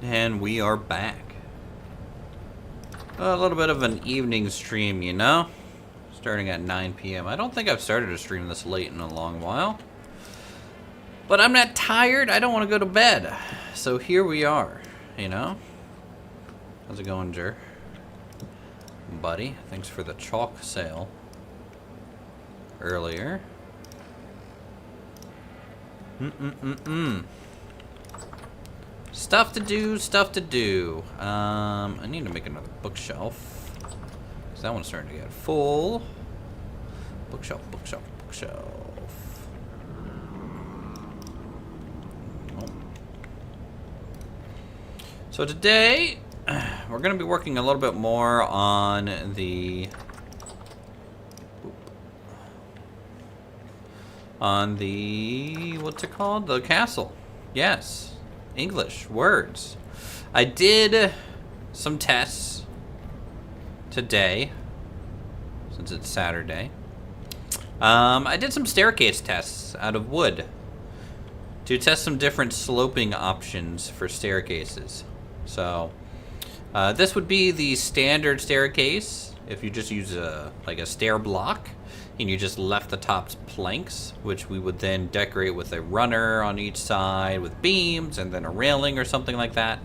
And we are back. A little bit of an evening stream, you know? Starting at 9 p.m. I don't think I've started a stream this late in a long while. But I'm not tired. I don't want to go to bed. So here we are, you know? How's it going, Jer? Buddy, thanks for the chalk sale earlier. Stuff to do, stuff to do. I need to make another bookshelf. Because that one's starting to get full. Bookshelf, bookshelf, bookshelf. Oh. So today, we're going to be working a little bit more on the... what's it called? The castle. Yes. English words. I did some tests today, since it's Saturday. I did some staircase tests out of wood to test some different sloping options for staircases. So this would be the standard staircase if you just use a stair block and you just left the top planks, which we would then decorate with a runner on each side with beams and then a railing or something like that.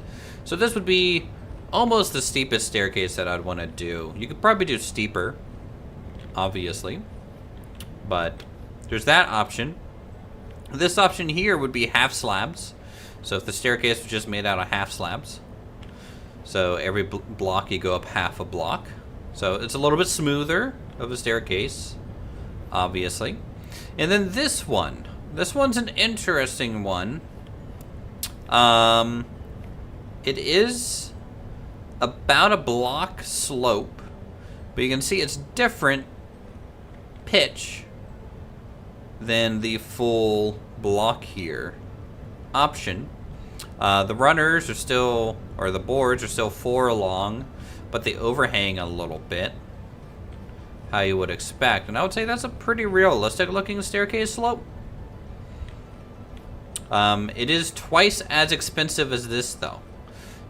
So this would be almost the steepest staircase that I'd want to do. You could probably do steeper, obviously, but there's that option. This option here would be half slabs. So if the staircase was just made out of half slabs, so every block you go up half a block. So it's a little bit smoother of a staircase, obviously. And then this one's an interesting one. It is about a block slope, but you can see it's different pitch than the full block here option. The runners are still, or the boards are still 4 long, but they overhang a little bit, how you would expect. And I would say that's a pretty realistic looking staircase slope. It is twice as expensive as this though,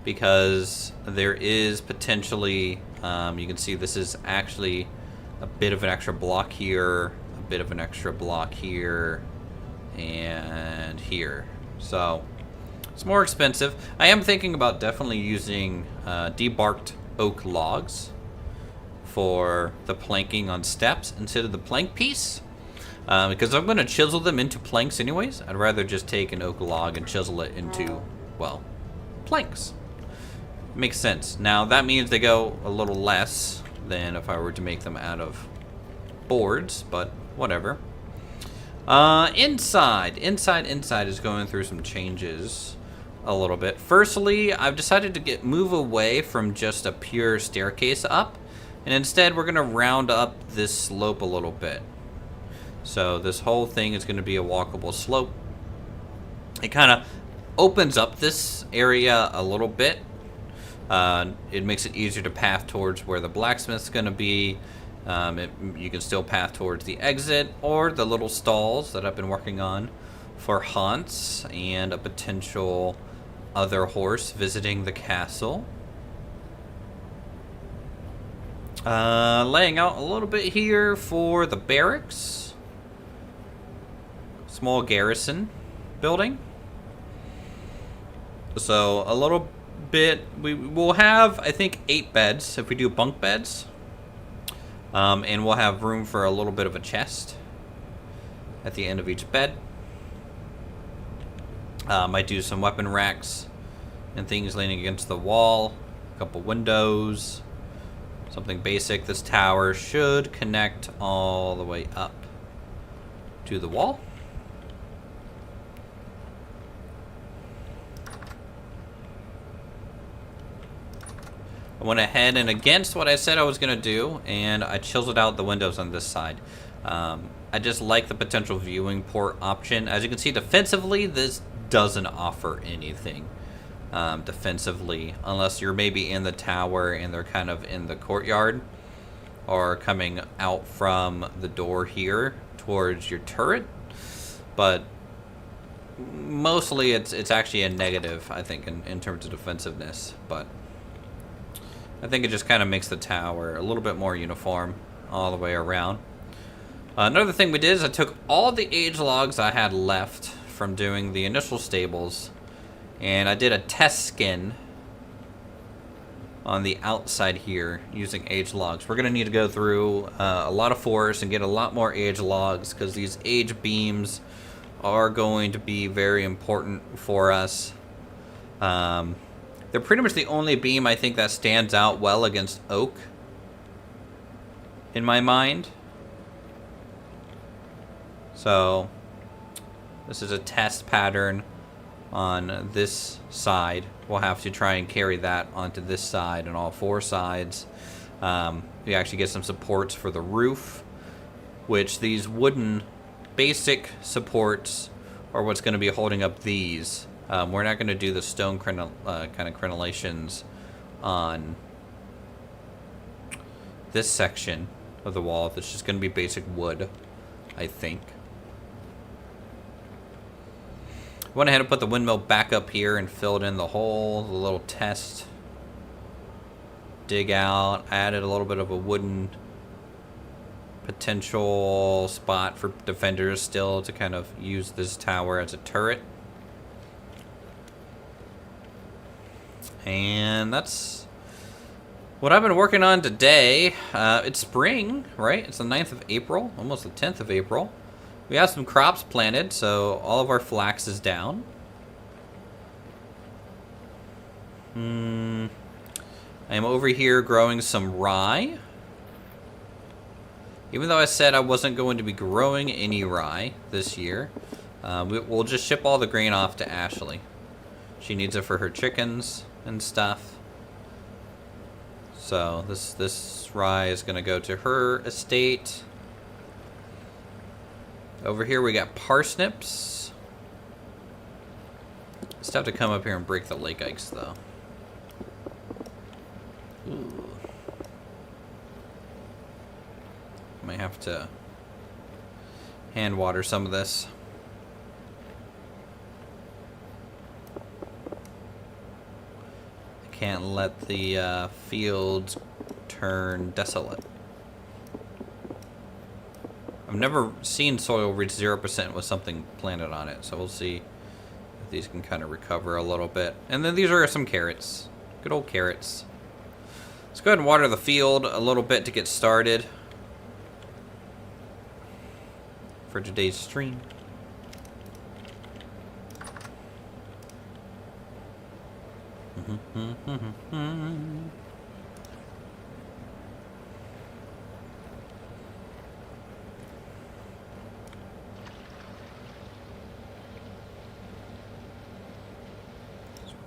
because there is potentially, you can see this is actually a bit of an extra block here, a bit of an extra block here, and here. So it's more expensive. I am thinking about definitely using debarked oak logs for the planking on steps instead of the plank piece, because I'm going to chisel them into planks anyways. I'd rather just take an oak log and chisel it into, well, planks. Makes sense. Now that means they go a little less than if I were to make them out of boards, but whatever. Inside is going through some changes a little bit. Firstly, I've decided to move away from just a pure staircase up, and instead we're going to round up this slope a little bit. So this whole thing is going to be a walkable slope. It kind of opens up this area a little bit. It makes it easier to path towards where the blacksmith's going to be. You can still path towards the exit or the little stalls that I've been working on for haunts and a potential other horse visiting the castle. Laying out a little bit here for the barracks. Small garrison building. So a little bit, we will have, I think, 8 beds if we do bunk beds. And we'll have room for a little bit of a chest at the end of each bed. Might do some weapon racks and things leaning against the wall. A couple windows. Something basic. This tower should connect all the way up to the wall. I went ahead and against what I said I was going to do, and I chiseled out the windows on this side. I just like the potential viewing port option. As you can see, defensively, this doesn't offer anything defensively, unless you're maybe in the tower and they're kind of in the courtyard, or coming out from the door here towards your turret. But mostly it's actually a negative, I think, in terms of defensiveness, but I think it just kind of makes the tower a little bit more uniform all the way around. Another thing we did is I took all the age logs I had left from doing the initial stables, and I did a test skin on the outside here using age logs. We're going to need to go through a lot of forests and get a lot more age logs, because these age beams are going to be very important for us. They're pretty much the only beam I think that stands out well against oak, in my mind. So this is a test pattern on this side. We'll have to try and carry that onto this side and all four sides. We actually get some supports for the roof, which these wooden basic supports are what's going to be holding up these. We're not going to do the stone kind of crenellations on this section of the wall. It's just going to be basic wood, I think. Went ahead and put the windmill back up here and filled in the hole, the little test dig out. Added a little bit of a wooden potential spot for defenders still to kind of use this tower as a turret. And that's what I've been working on today. It's spring, right? It's the 9th of April, almost the 10th of April. We have some crops planted, so all of our flax is down. I am over here growing some rye. Even though I said I wasn't going to be growing any rye this year, we'll just ship all the grain off to Ashley. She needs it for her chickens and stuff. So this rye is going to go to her estate. Over here we got parsnips. Just have to come up here and break the lake ikes though. Ooh. Might have to hand water some of this. I can't let the fields turn desolate. I've never seen soil reach 0% with something planted on it, so we'll see if these can kind of recover a little bit. And then these are some carrots. Good old carrots. Let's go ahead and water the field a little bit to get started for today's stream.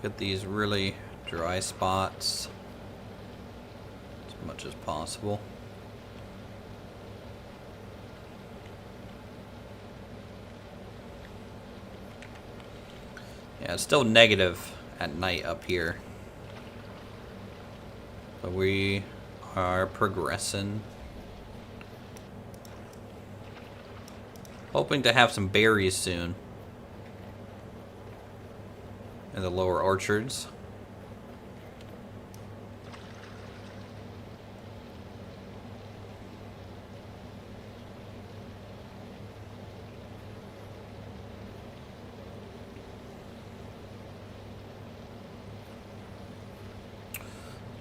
Get these really dry spots as much as possible. Yeah, it's still negative at night up here, but we are progressing. Hoping to have some berries soon in the lower orchards.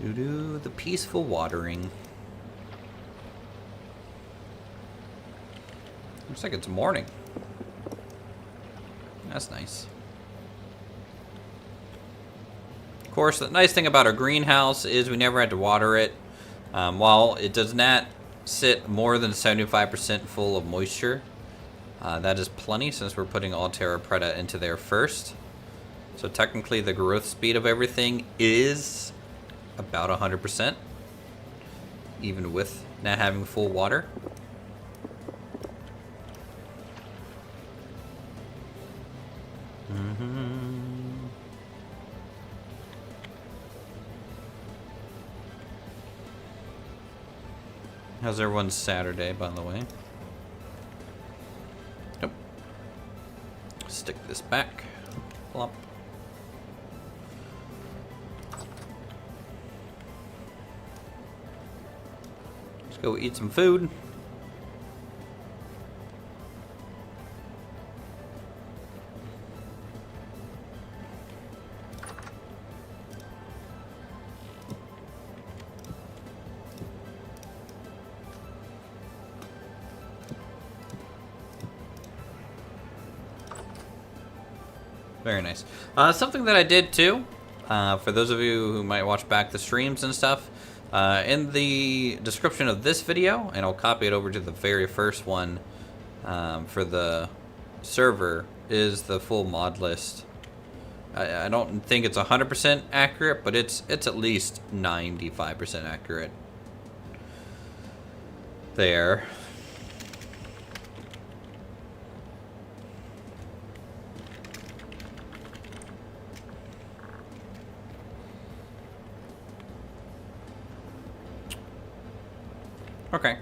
Doo-doo, the peaceful watering. Looks like it's morning. That's nice. Of course, the nice thing about our greenhouse is we never had to water it. While it does not sit more than 75% full of moisture, that is plenty since we're putting all Terra Preta into there first. So technically the growth speed of everything is about 100%, even with not having full water. How's everyone's Saturday, by the way? Nope. Stick this this back. Plop. Let's go eat some food. Very nice. Something that I did too, for those of you who might watch back the streams and stuff, in the description of this video, and I'll copy it over to the very first one for the server, is the full mod list. I don't think it's 100% accurate, but it's at least 95% accurate. There. Okay.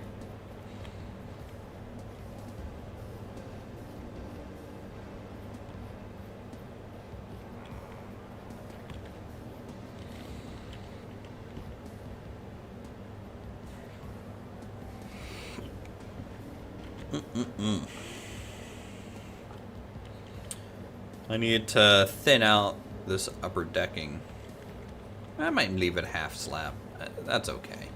I need to thin out this upper decking. I might leave it half slab. That's okay.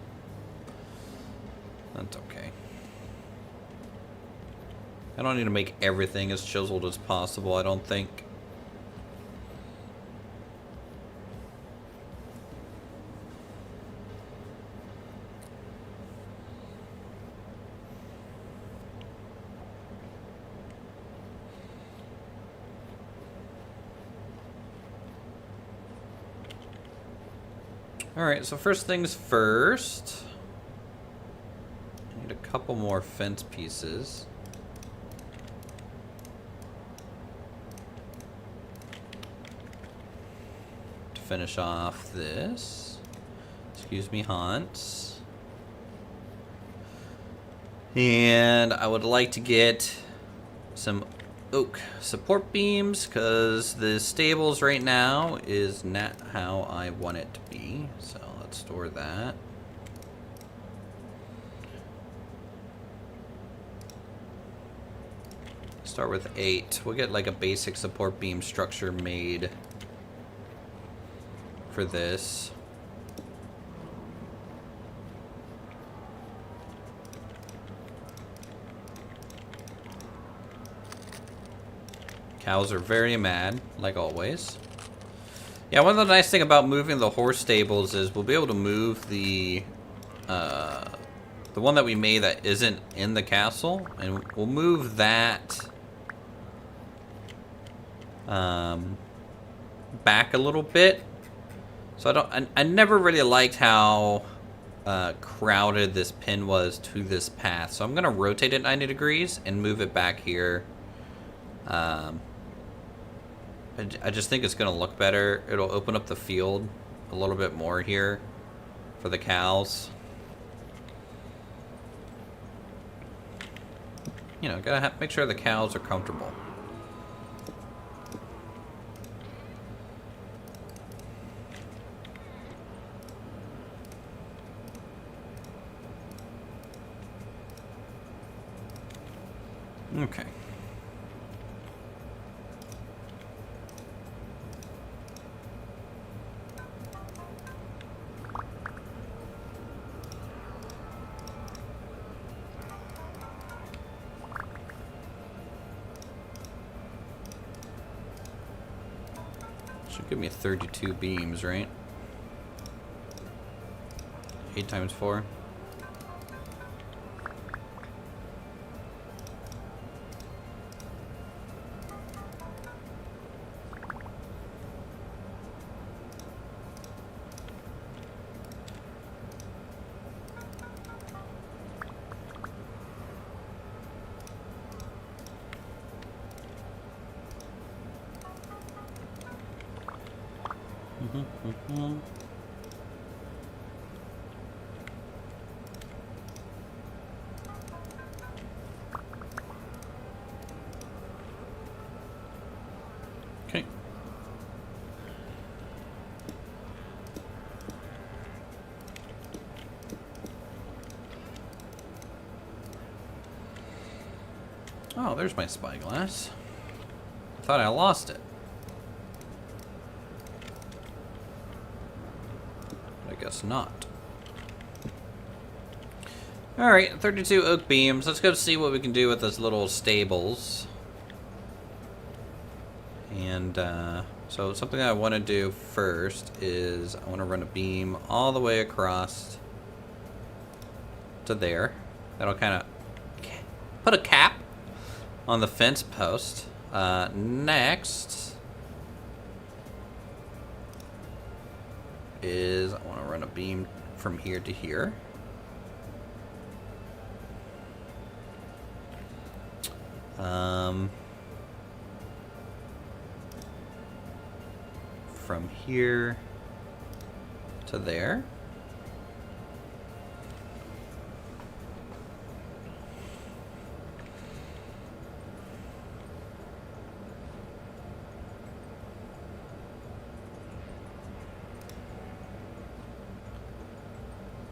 That's okay. I don't need to make everything as chiseled as possible, I don't think. Alright, so first things first. I need a couple more fence pieces. To finish off this. Excuse me, Hans. And I would like to get some oak support beams, because the stables right now is not how I want it to be. So let's store that. Start with 8. We'll get like a basic support beam structure made for this. Cows are very mad, like always. Yeah, one of the nice things about moving the horse stables is we'll be able to move the one that we made that isn't in the castle, and we'll move that back a little bit. So I never really liked how crowded this pin was to this path. So I'm gonna rotate it 90 degrees and move it back here. I just think it's going to look better. It'll open up the field a little bit more here for the cows. You know, gotta make sure the cows are comfortable. Okay. Should give me 32 beams, right? 8 times 4. Oh, there's my spyglass. I thought I lost it. I guess not. Alright, 32 oak beams. Let's go see what we can do with those little stables. And, so something I want to do first is I want to run a beam all the way across to there. That'll kind of put a cap on the fence post. Next is I want to run a beam from here to here. From here to there.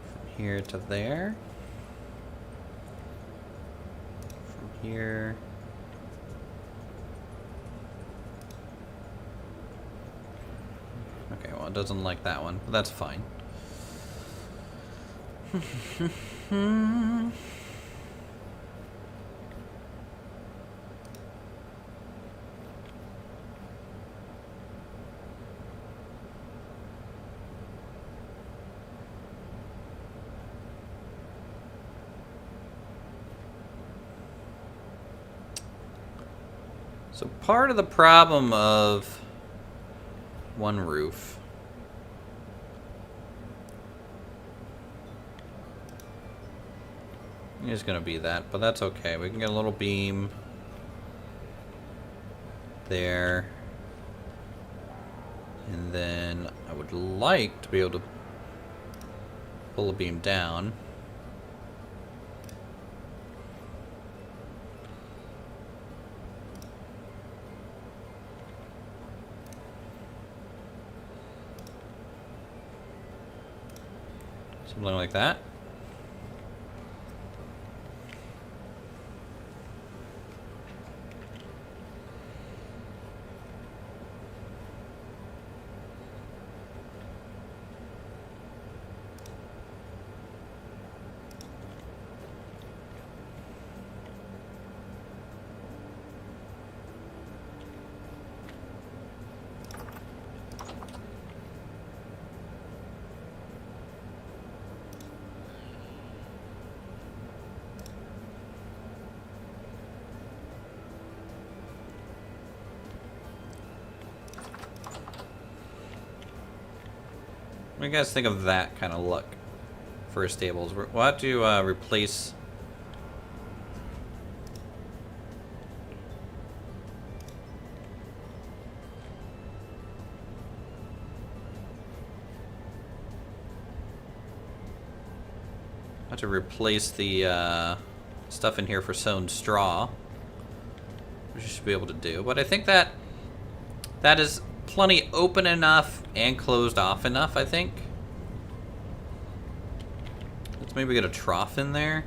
From here to there. From here. Okay, well, it doesn't like that one, but that's fine. So part of the problem of one roof is going to be that, but that's okay. We can get a little beam there, and then I would like to be able to pull a beam down. Something like that. What do you guys think of that kind of look for stables? We'll have to replace the stuff in here for sown straw, which you should be able to do. But I think that is plenty open enough and closed off enough, I think. Let's maybe get a trough in there.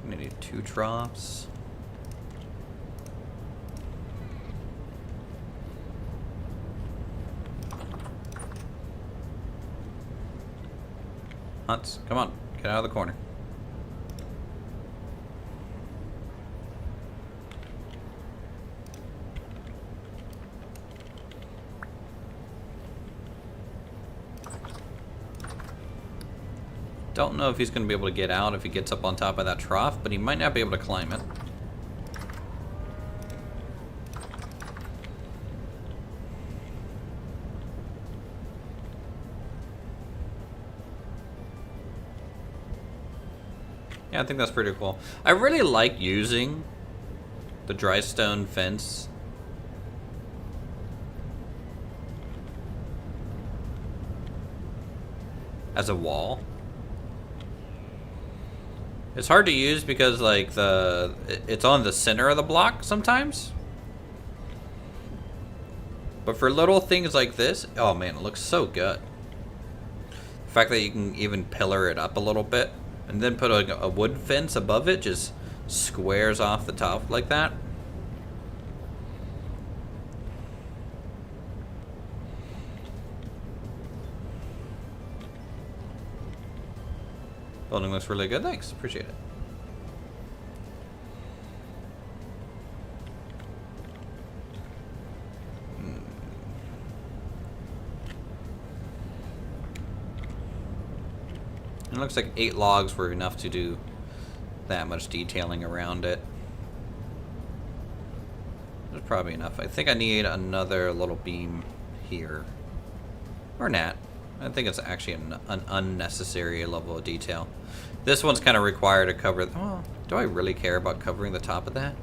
I'm gonna need 2 troughs. Hunts, come on, get out of the corner. Don't know if he's going to be able to get out if he gets up on top of that trough, but he might not be able to climb it. Yeah, I think that's pretty cool. I really like using the dry stone fence as a wall. It's hard to use because like it's on the center of the block sometimes. But for little things like this, oh man, it looks so good. The fact that you can even pillar it up a little bit and then put a wood fence above it, just squares off the top like that. Building looks really good. Thanks. Appreciate it. It looks like 8 logs were enough to do that much detailing around it. There's probably enough. I think I need another little beam here. Or not. I think it's actually an unnecessary level of detail. This one's kind of required to cover... Oh, do I really care about covering the top of that?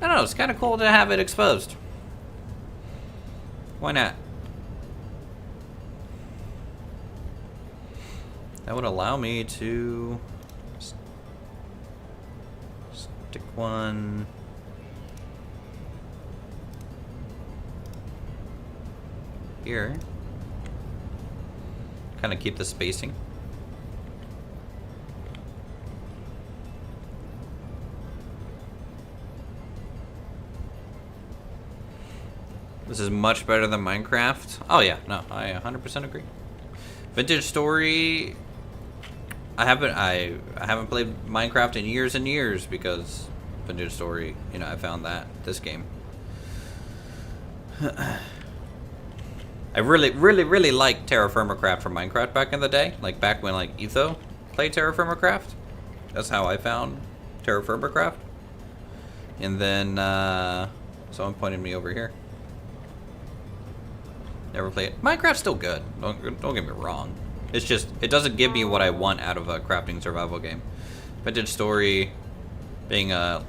I don't know. It's kind of cool to have it exposed. Why not? That would allow me to stick one here. Kind of keep the spacing. This is much better than Minecraft. Oh yeah, no, I 100% agree. Vintage Story. I haven't played Minecraft in years and years because Vintage Story, you know, I found that this game. I really liked Terra Firma Craft from Minecraft back in the day, like back when like Etho played Terra Firma Craft. That's how I found Terra Firma Craft. And then someone pointed me over here. Never played it. Minecraft's still good. Don't get me wrong. It's just, it doesn't give me what I want out of a crafting survival game. Vintage Story being a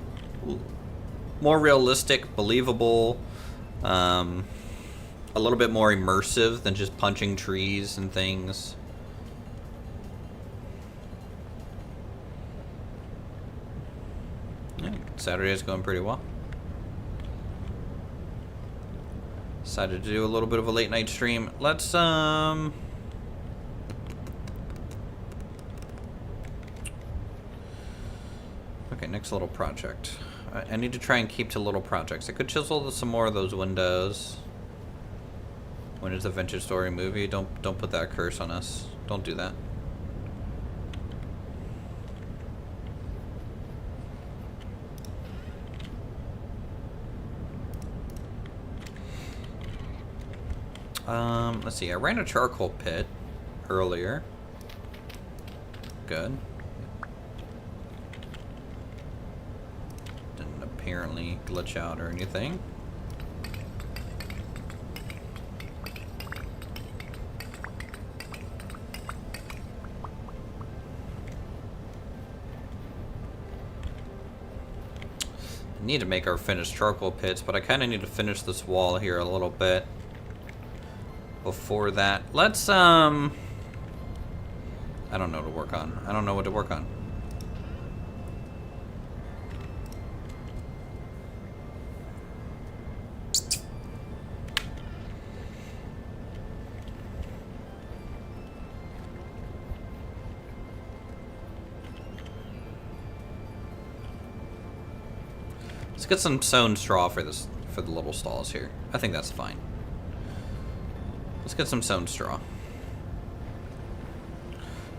more realistic, believable, a little bit more immersive than just punching trees and things. Yeah, Saturday is going pretty well. Decided to do a little bit of a late night stream. Let's okay, next little project. I need to try and keep to little projects. I could chisel some more of those windows. When is the Vintage Story movie? Don't put that curse on us. Don't do that. Let's see. I ran a charcoal pit earlier. Good. Didn't apparently glitch out or anything. I need to make our finished charcoal pits, but I kind of need to finish this wall here a little bit. Before that, let's I don't know what to work on. I don't know what to work on. Let's get some sewn straw for this, for the little stalls here. I think that's fine. Let's get some sewn straw.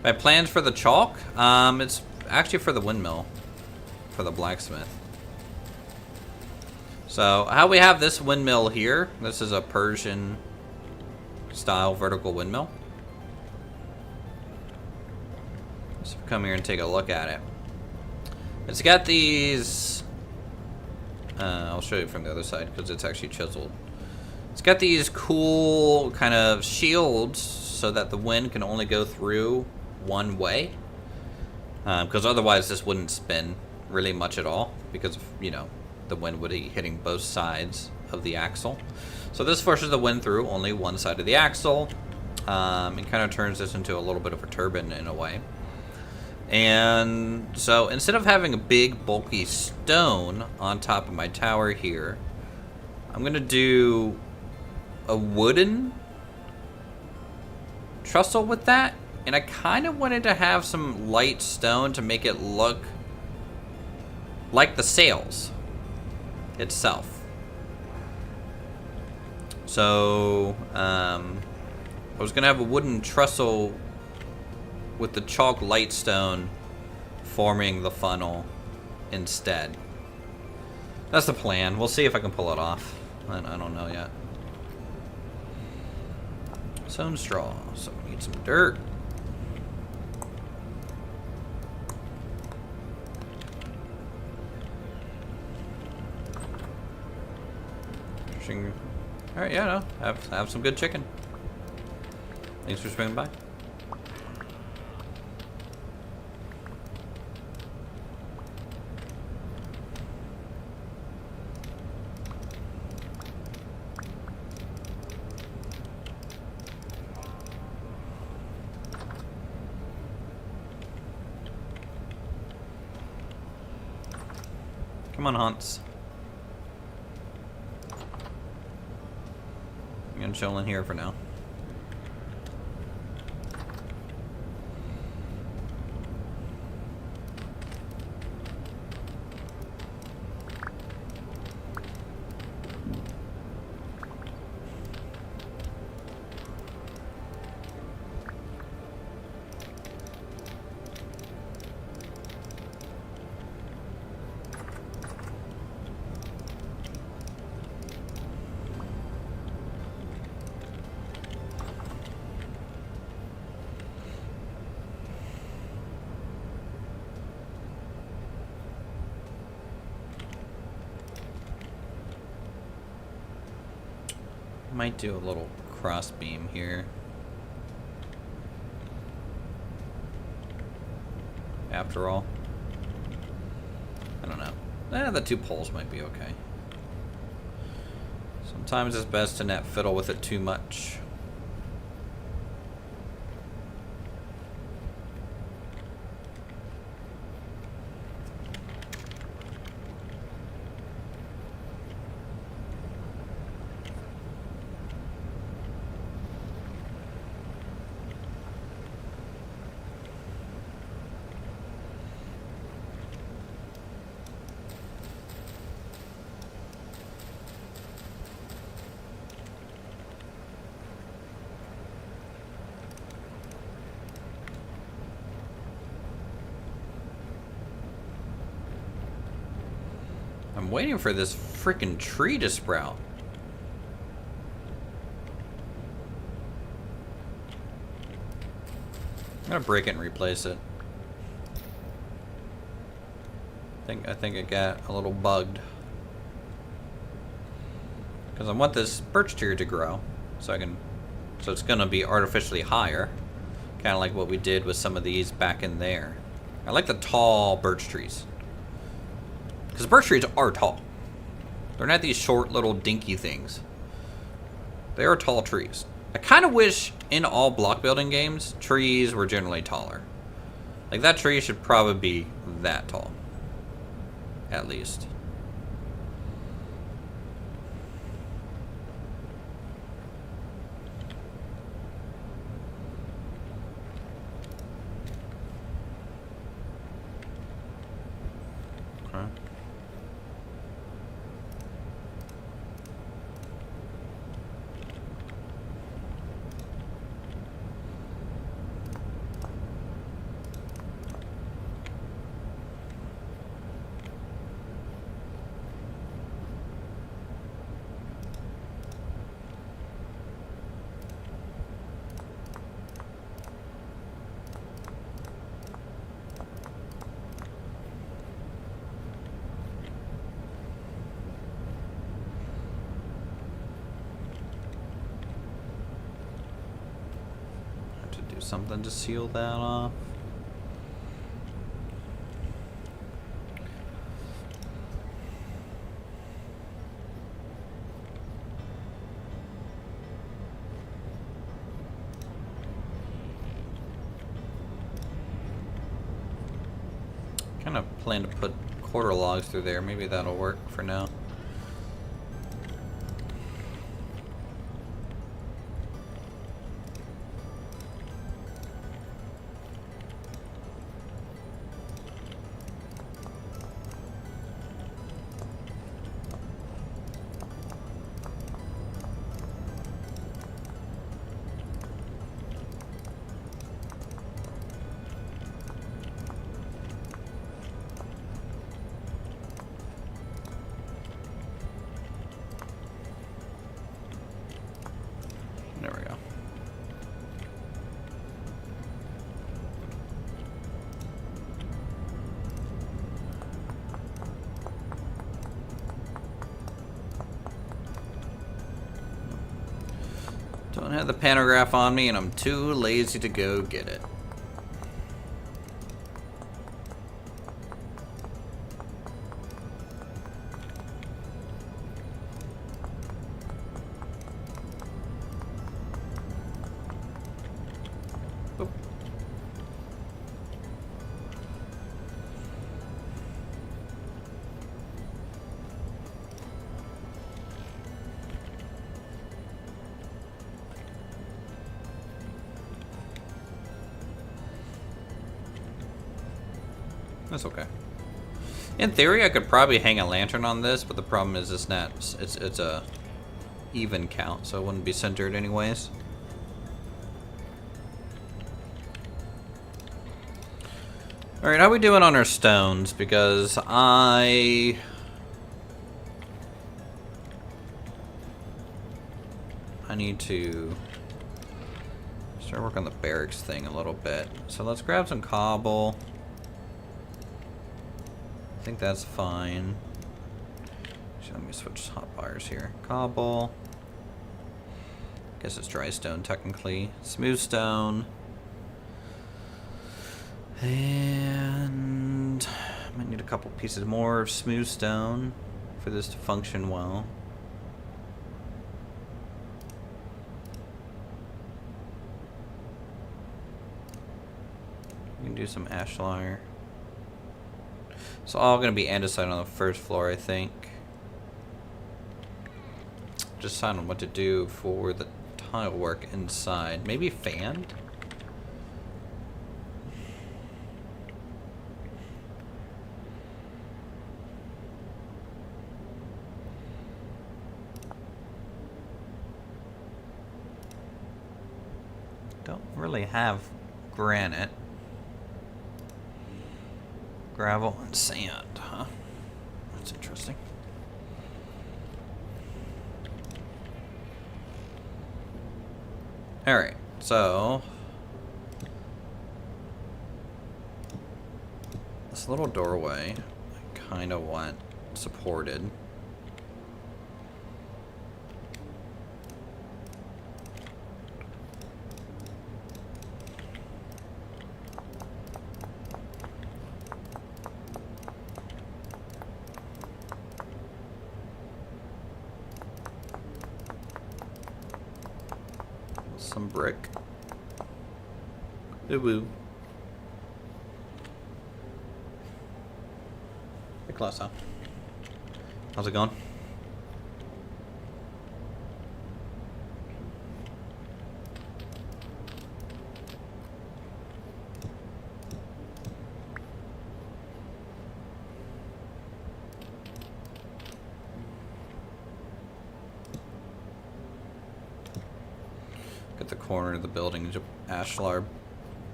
My plans for the chalk, it's actually for the windmill, for the blacksmith. So how we have this windmill here, this is a Persian style vertical windmill. Let's come here and take a look at it. It's got these, I'll show you from the other side because it's actually chiseled. It's got these cool kind of shields so that the wind can only go through one way. Because otherwise this wouldn't spin really much at all because, you know, the wind would be hitting both sides of the axle. So this forces the wind through only one side of the axle. It kind of turns this into a little bit of a turbine in a way. And so instead of having a big bulky stone on top of my tower here, I'm going to do a wooden trestle with that. And I kind of wanted to have some light stone to make it look like the sails itself. So I was going to have a wooden trestle with the chalk light stone forming the funnel instead. That's the plan. We'll see if I can pull it off. I don't know yet. Sown straw. So we need some dirt. Alright, yeah, no. Have some good chicken. Thanks for swinging by. Come on, Hans. I'm gonna chill in here for now. Might do a little cross beam here. After all. I don't know. The two poles might be okay. Sometimes it's best to not fiddle with it too much. I'm waiting for this freaking tree to sprout. I'm gonna break it and replace it. I think it got a little bugged. Because I want this birch tree to grow. So it's gonna be artificially higher. Kinda like what we did with some of these back in there. I like the tall birch trees. Because birch trees are tall. They're not these short little dinky things. They are tall trees. I kind of wish in all block building games, trees were generally taller. Like that tree should probably be that tall. At least. Okay. Something to seal that off. Kind of plan to put quarter logs through there. Maybe that'll work for now. There we go. Don't have the pantograph on me and I'm too lazy to go get it. That's okay. In theory, I could probably hang a lantern on this, but the problem is it's not. It's a even count, so it wouldn't be centered anyways. All right, how we doing on our stones? Because I need to start working on the barracks thing a little bit. So let's grab some cobble. I think that's fine. Actually, let me switch hot wires here. Cobble. Guess it's dry stone technically. Smooth stone. And I might need a couple pieces more of smooth stone for this to function well. We can do some ashlar. It's all going to be andesite on the first floor, I think. Just decide on what to do for the tile work inside. Maybe fanned? Don't really have granite. Gravel and sand, huh? That's interesting. Alright, so this little doorway I kind of want supported. Some brick. Ooh. Hey, close, huh? How's it going? At the corner of the building, ashlar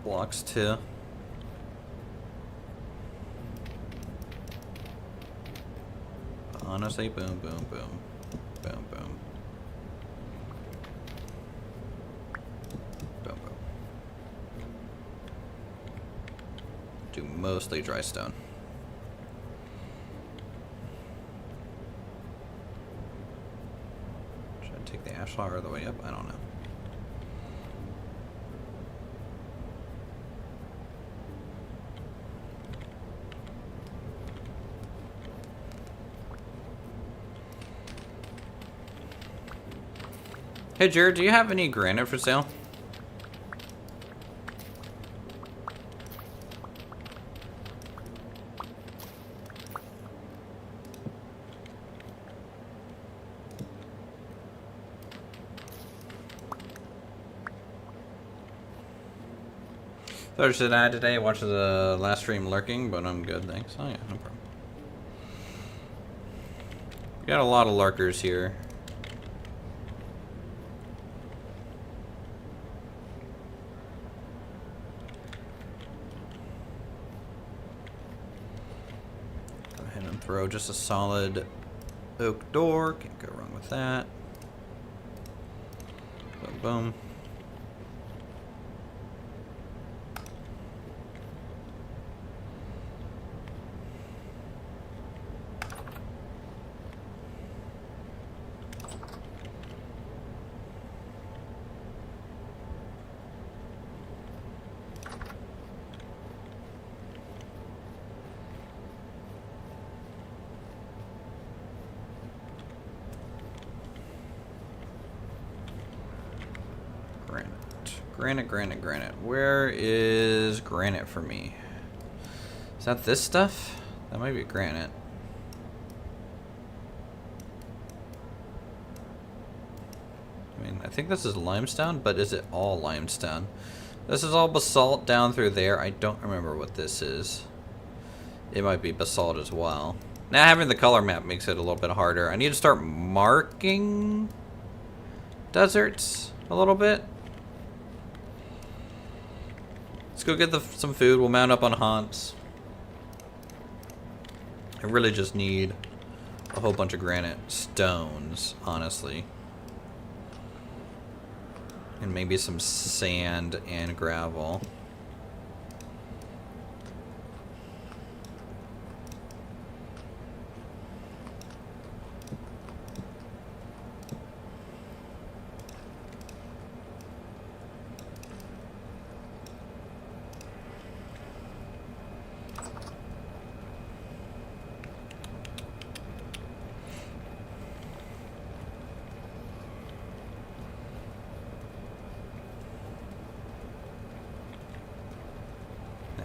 blocks too. Honestly, boom, boom, boom, boom, boom, boom, boom. Do mostly dry stone. Should I take the ashlar all the way up? I don't know. Hey Jared, do you have any granite for sale? Thursday night today, watching the last stream lurking, but I'm good, thanks. Oh yeah, no problem. We got a lot of lurkers here. Go ahead and throw just a solid oak door. Can't go wrong with that. Boom, boom. Granite. Where is granite for me? Is that this stuff? That might be granite. I mean, I think this is limestone, but is it all limestone? This is all basalt down through there. I don't remember what this is. It might be basalt as well. Now having the color map makes it a little bit harder. I need to start marking deserts a little bit. Let's go get some food. We'll mount up on haunts. I really just need a whole bunch of granite stones, honestly. And maybe some sand and gravel.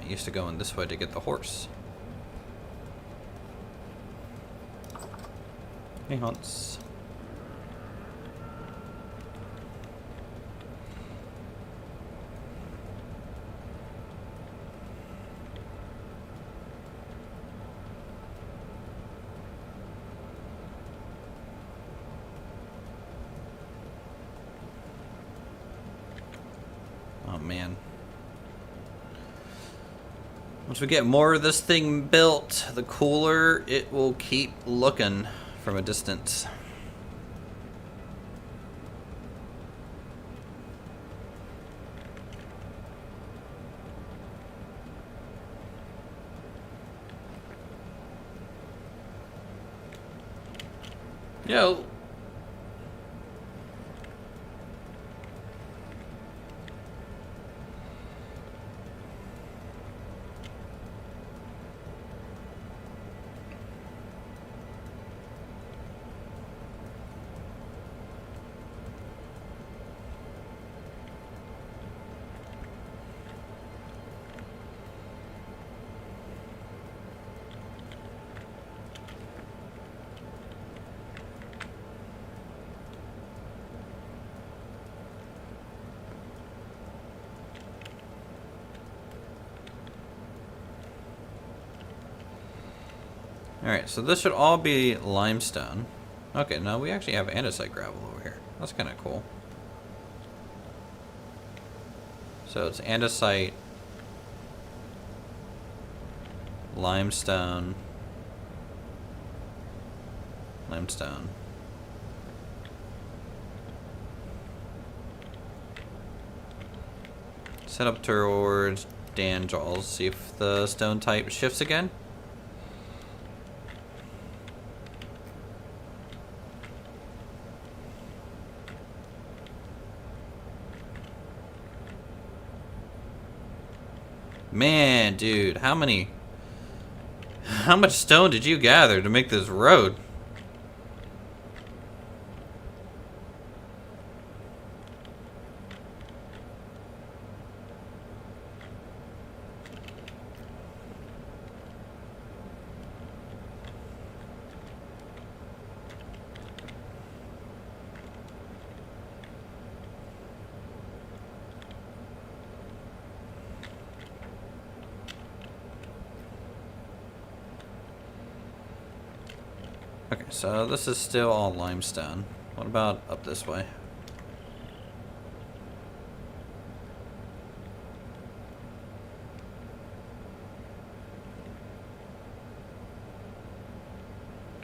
Used to going this way to get the horse. Hey, Hunts. Oh man. Once we get more of this thing built, the cooler it will keep looking from a distance. Yo. Alright, so this should all be limestone. Okay, now we actually have andesite gravel over here. That's kind of cool. So it's andesite, limestone, limestone. Set up towards Danjals. See if the stone type shifts again. Man, dude, how much stone did you gather to make this road? Okay, so this is still all limestone. What about up this way?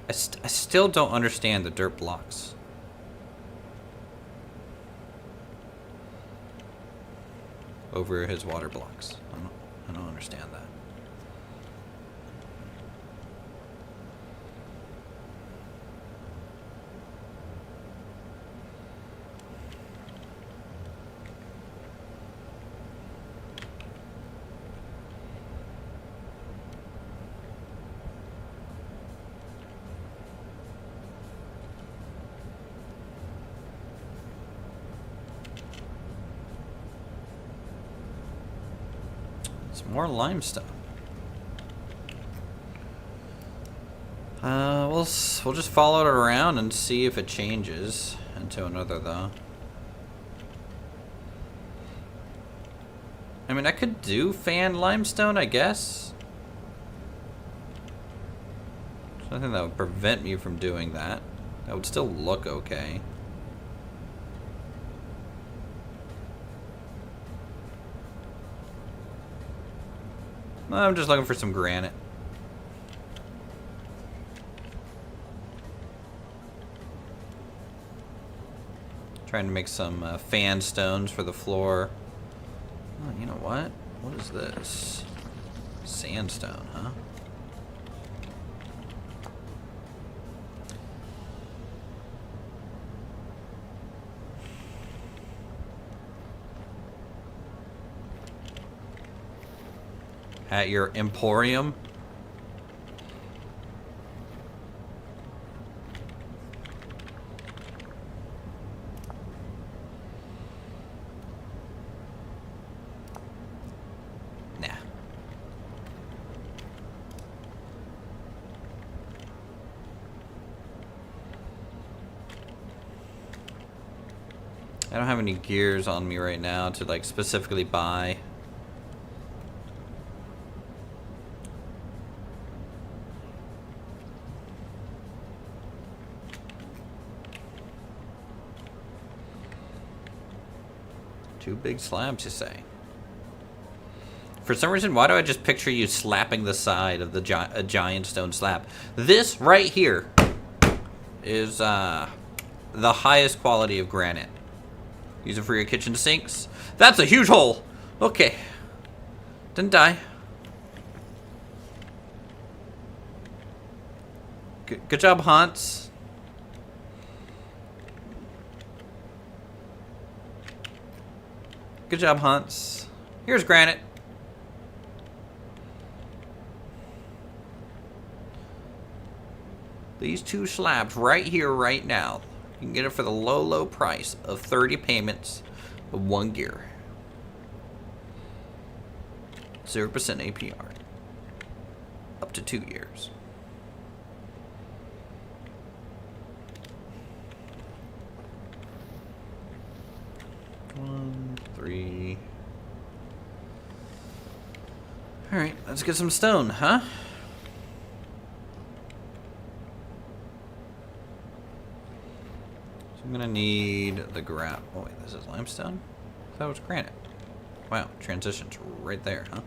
I still don't understand the dirt blocks. Over his water blocks. I don't understand that. More limestone. We'll just follow it around and see if it changes into another though. I mean, I could do fan limestone, I guess. There's nothing that would prevent me from doing that. That would still look okay. I'm just looking for some granite. Trying to make some fan stones for the floor. Oh, you know what? What is this? Sandstone, huh? At your emporium? Nah. I don't have any gears on me right now to like specifically buy. Two big slabs, you say? For some reason, why do I just picture you slapping the side of the a giant stone slab? This right here is the highest quality of granite. Use it for your kitchen sinks. That's a huge hole. Okay. Didn't die. Good job, Hans. Good job, Hunts. Here's granite. These two slabs right here, right now. You can get it for the low, low price of 30 payments of 1 gear. 0% APR. Up to 2 years. Three. Alright, let's get some stone, huh? So I'm gonna need the oh wait, this is limestone? I thought it was granite. Wow, transitions right there, huh?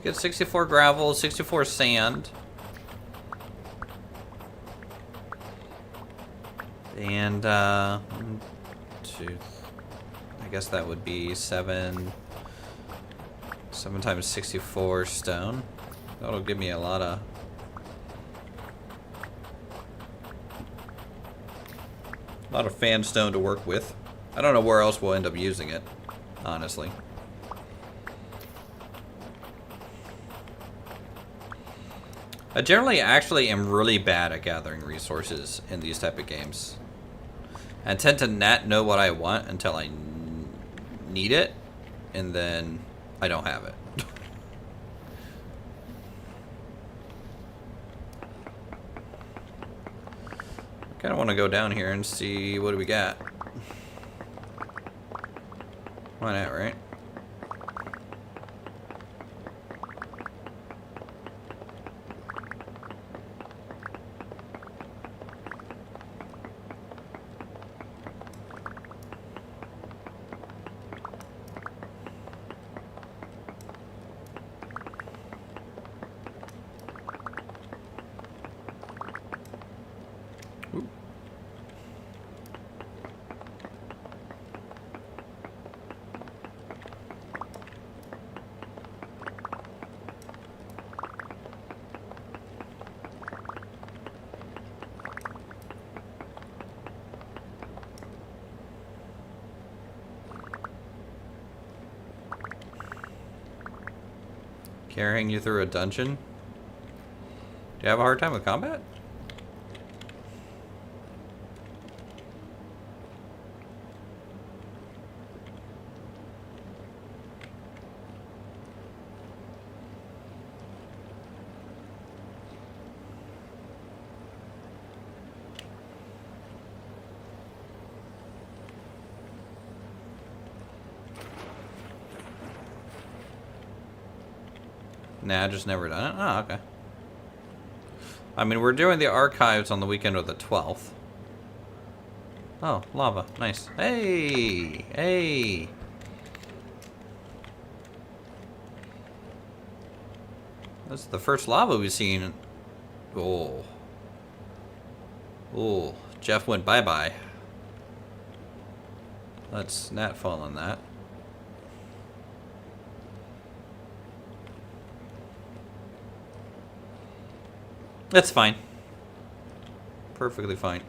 Get 64 gravel, 64 sand. And, I guess that would be 7 times 64 stone. That'll give me a lot of fan stone to work with. I don't know where else we'll end up using it, honestly. I generally actually am really bad at gathering resources in these type of games. I tend to not know what I want until I need it, and then I don't have it. Kind of want to go down here and see what do we got. Why not, right? Carrying you through a dungeon? Do you have a hard time with combat? Nah, just never done it. Oh, okay. I mean, we're doing the archives on the weekend of the 12th. Oh, lava. Nice. Hey! Hey! That's the first lava we've seen. Oh. Oh. Jeff went bye-bye. Let's not fall on that. That's fine. Perfectly fine.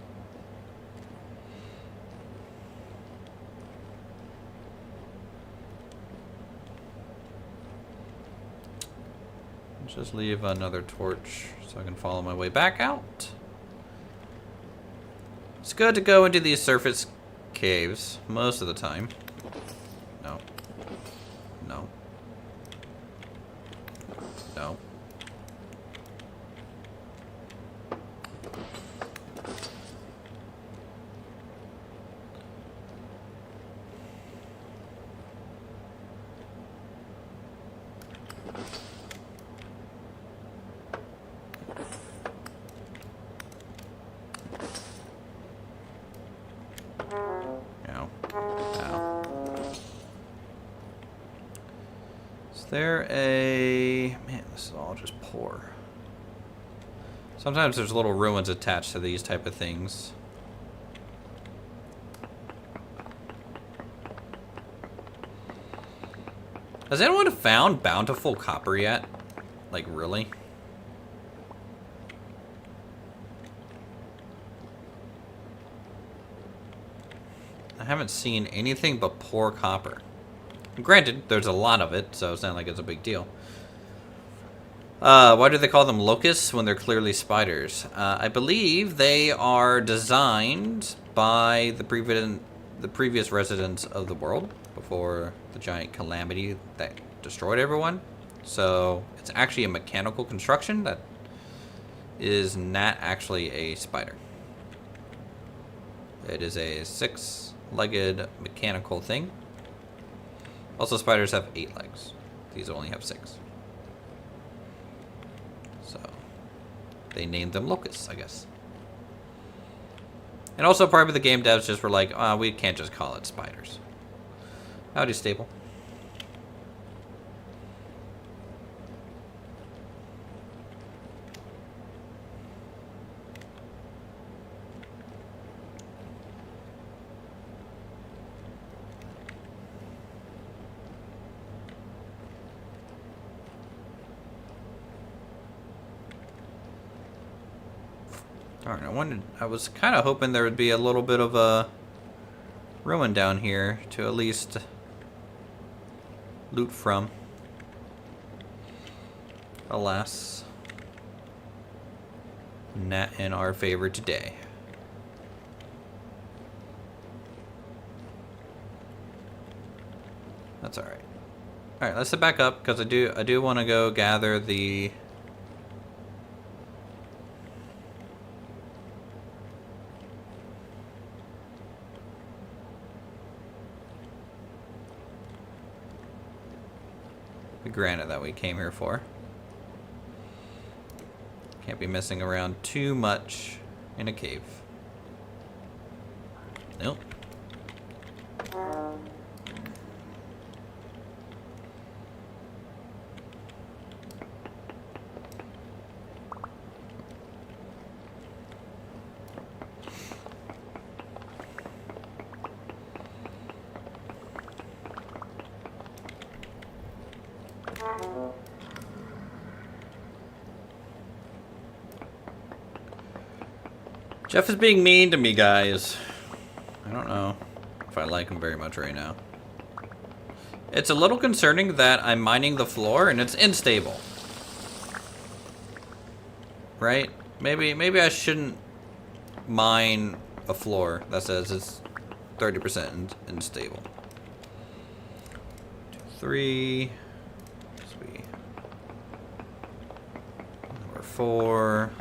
Just leave another torch so I can follow my way back out. It's good to go into these surface caves most of the time. No. No. No. There a... Man, this is all just poor. Sometimes there's little ruins attached to these type of things. Has anyone found bountiful copper yet? Like, really? I haven't seen anything but poor copper. Granted, there's a lot of it, so it's not like it's a big deal. Why do they call them locusts when they're clearly spiders? I believe they are designed by the previous residents of the world before the giant calamity that destroyed everyone. So it's actually a mechanical construction that is not actually a spider. It is a six-legged mechanical thing. Also, spiders have 8 legs. These only have 6. So, they named them locusts, I guess. And also, probably the game devs just were like, we can't just call it spiders. Howdy, Stable. Alright, I was kind of hoping there would be a little bit of a ruin down here to at least loot from. Alas, not in our favor today. That's alright. Alright, let's head back up because I do want to go gather the the granite that we came here for. Can't be messing around too much in a cave. Nope. Jeff is being mean to me, guys. I don't know if I like him very much right now. It's a little concerning that I'm mining the floor and it's unstable. Right? Maybe I shouldn't mine a floor that says it's 30% unstable. 2, 3. Sweet. Number 4.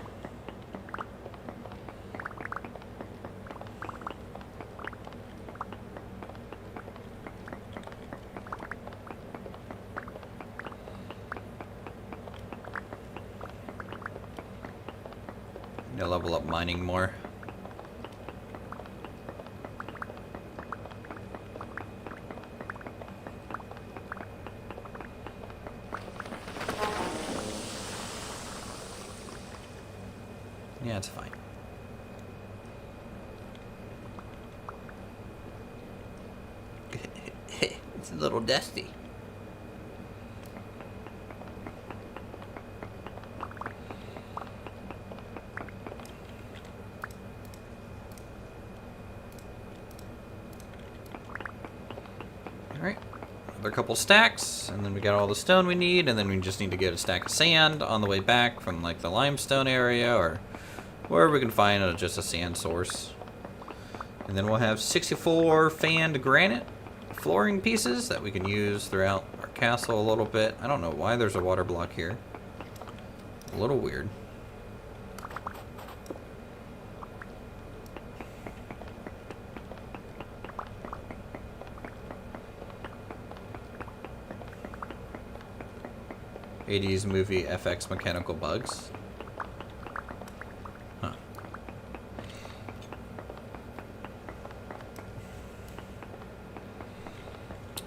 Level up mining more. Yeah, it's fine. It's a little dusty. Another couple stacks, and then we got all the stone we need, and then we just need to get a stack of sand on the way back from like the limestone area or wherever we can find just a sand source. And then we'll have 64 fanned granite flooring pieces that we can use throughout our castle a little bit. I don't know why there's a water block here. A little weird. '80s movie FX mechanical bugs. Huh.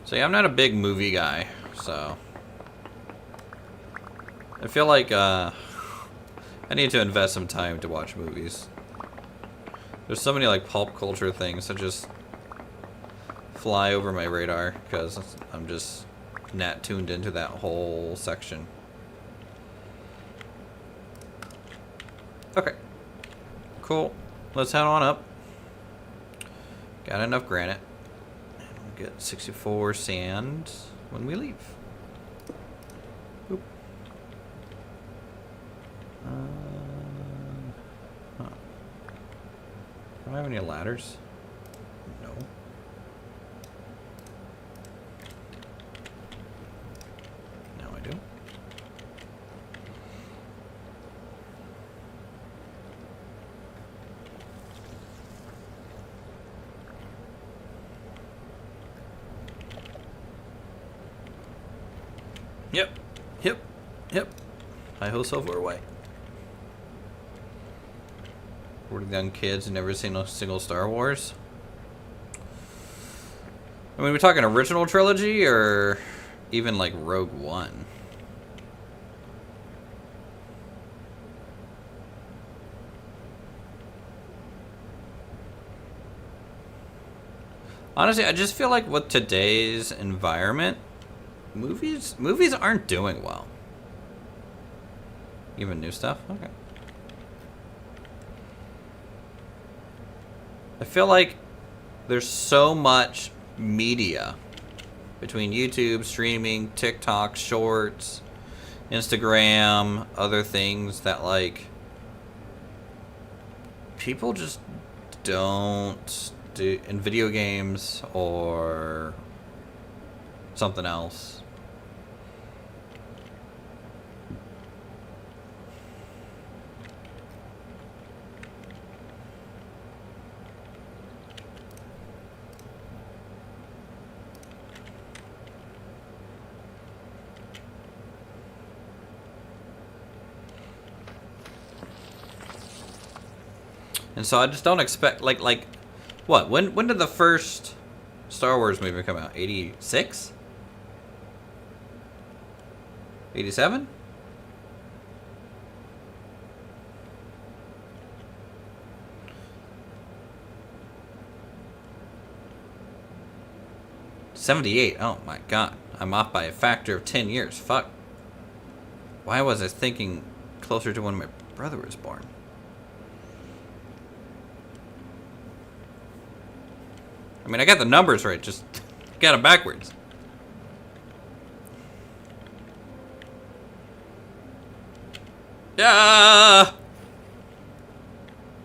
So yeah, I'm not a big movie guy, so I feel like I need to invest some time to watch movies. There's so many like pulp culture things that just fly over my radar because I'm just not tuned into that whole section. Okay, cool. Let's head on up. Got enough granite. And we'll get 64 sand when we leave. Oop. Huh. Do I have any ladders? No. Now I do. Yep. Hi ho, silver away. We're the young kids who never seen a single Star Wars. I mean, we're talking original trilogy or even like Rogue One. Honestly, I just feel like with today's environment, movies aren't doing well. Even new stuff? Okay. I feel like there's so much media between YouTube, streaming, TikTok, shorts, Instagram, other things that like people just don't do in video games or something else. And so I just don't expect, like, what? When did the first Star Wars movie come out? 86? 87? '78. Oh my god. I'm off by a factor of 10 years. Fuck. Why was I thinking closer to when my brother was born? I mean, I got the numbers right, just got them backwards. Yeah.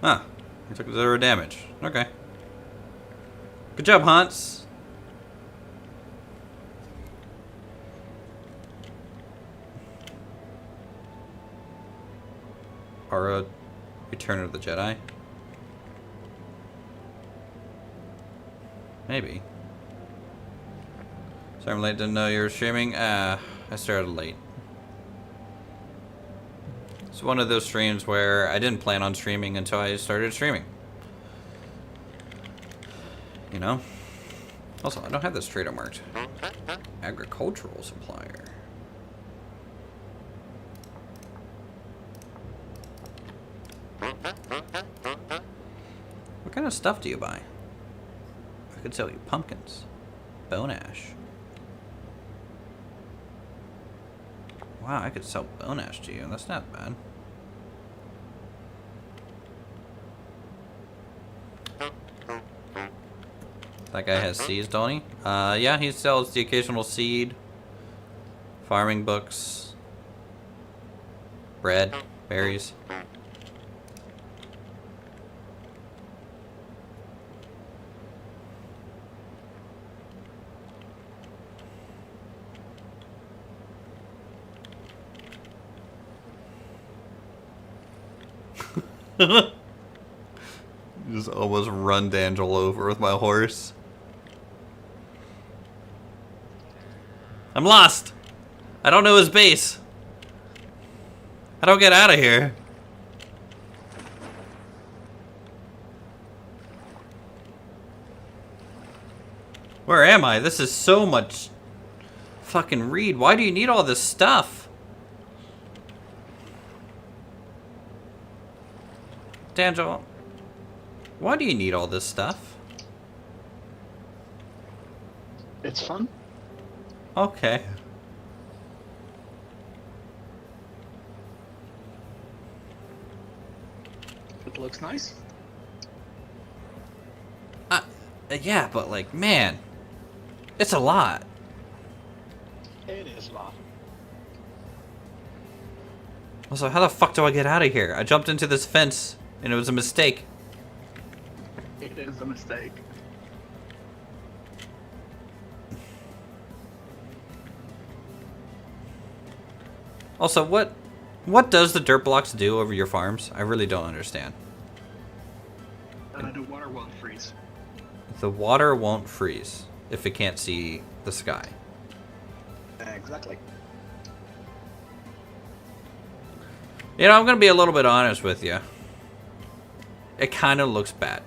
Huh. I took 0 damage. Okay. Good job, Hans. Aura, Return of the Jedi. Maybe. Sorry I'm late, didn't know you were streaming. I started late. It's one of those streams where I didn't plan on streaming until I started streaming. You know? Also, I don't have this trader marked. Agricultural supplier. What kind of stuff do you buy? I could sell you pumpkins. Bone ash. Wow, I could sell bone ash to you. That's not bad. That guy has seeds, don't he? Yeah, he sells the occasional seed. Farming books. Bread. Berries. Just almost run D'Angelo over with my horse. I'm lost. I don't know his base. I don't get out of here. Where am I? This is so much fucking read. Why do you need all this stuff? D'Angelo, why do you need all this stuff? It's fun. Okay. It looks nice. Yeah, but like, man, it's a lot. It is a lot. Also, how the fuck do I get out of here? I jumped into this fence, and it was a mistake. It is a mistake. Also, what does the dirt blocks do over your farms? I really don't understand. The water won't freeze. The water won't freeze if it can't see the sky. Exactly. You know, I'm going to be a little bit honest with you. It kind of looks bad.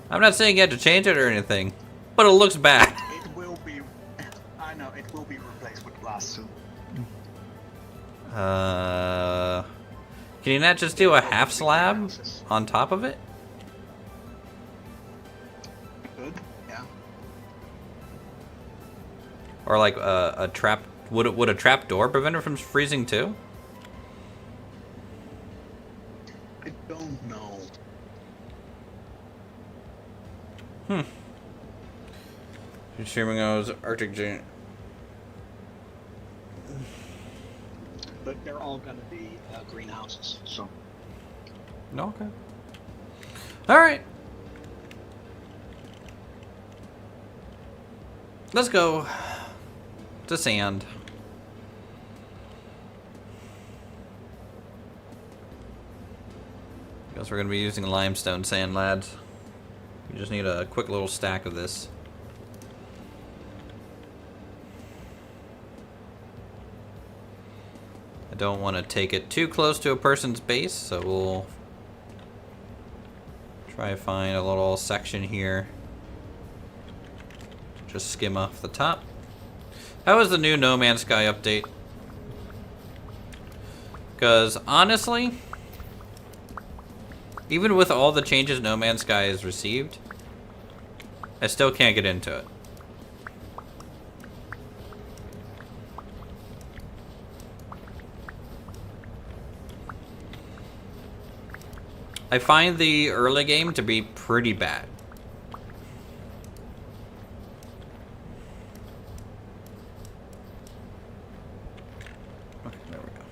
I'm not saying you have to change it or anything, but it looks bad. It will be... I know, it will be replaced with glass soon. Can you not just do a half slab on top of it? Good, yeah. Or like a trap... Would a trap door prevent it from freezing too? I don't know. You're streaming those Arctic Giant. But they're all gonna be greenhouses, so... No, okay. Alright. Let's go to sand. Guess we're going to be using limestone sand, lads. We just need a quick little stack of this. I don't want to take it too close to a person's base, so we'll Try to find a little section here. Just skim off the top. How was the new No Man's Sky update? Because honestly, even with all the changes No Man's Sky has received, I still can't get into it. I find the early game to be pretty bad. Okay, there we go.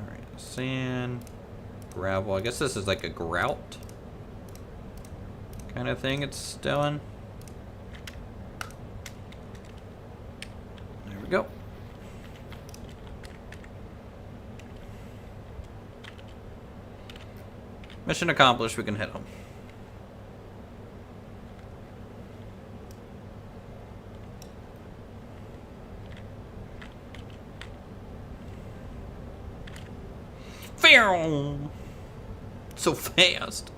Alright, sand, gravel. I guess this is like a grout kind of thing it's doing. There we go. Mission accomplished, we can hit them. So fast.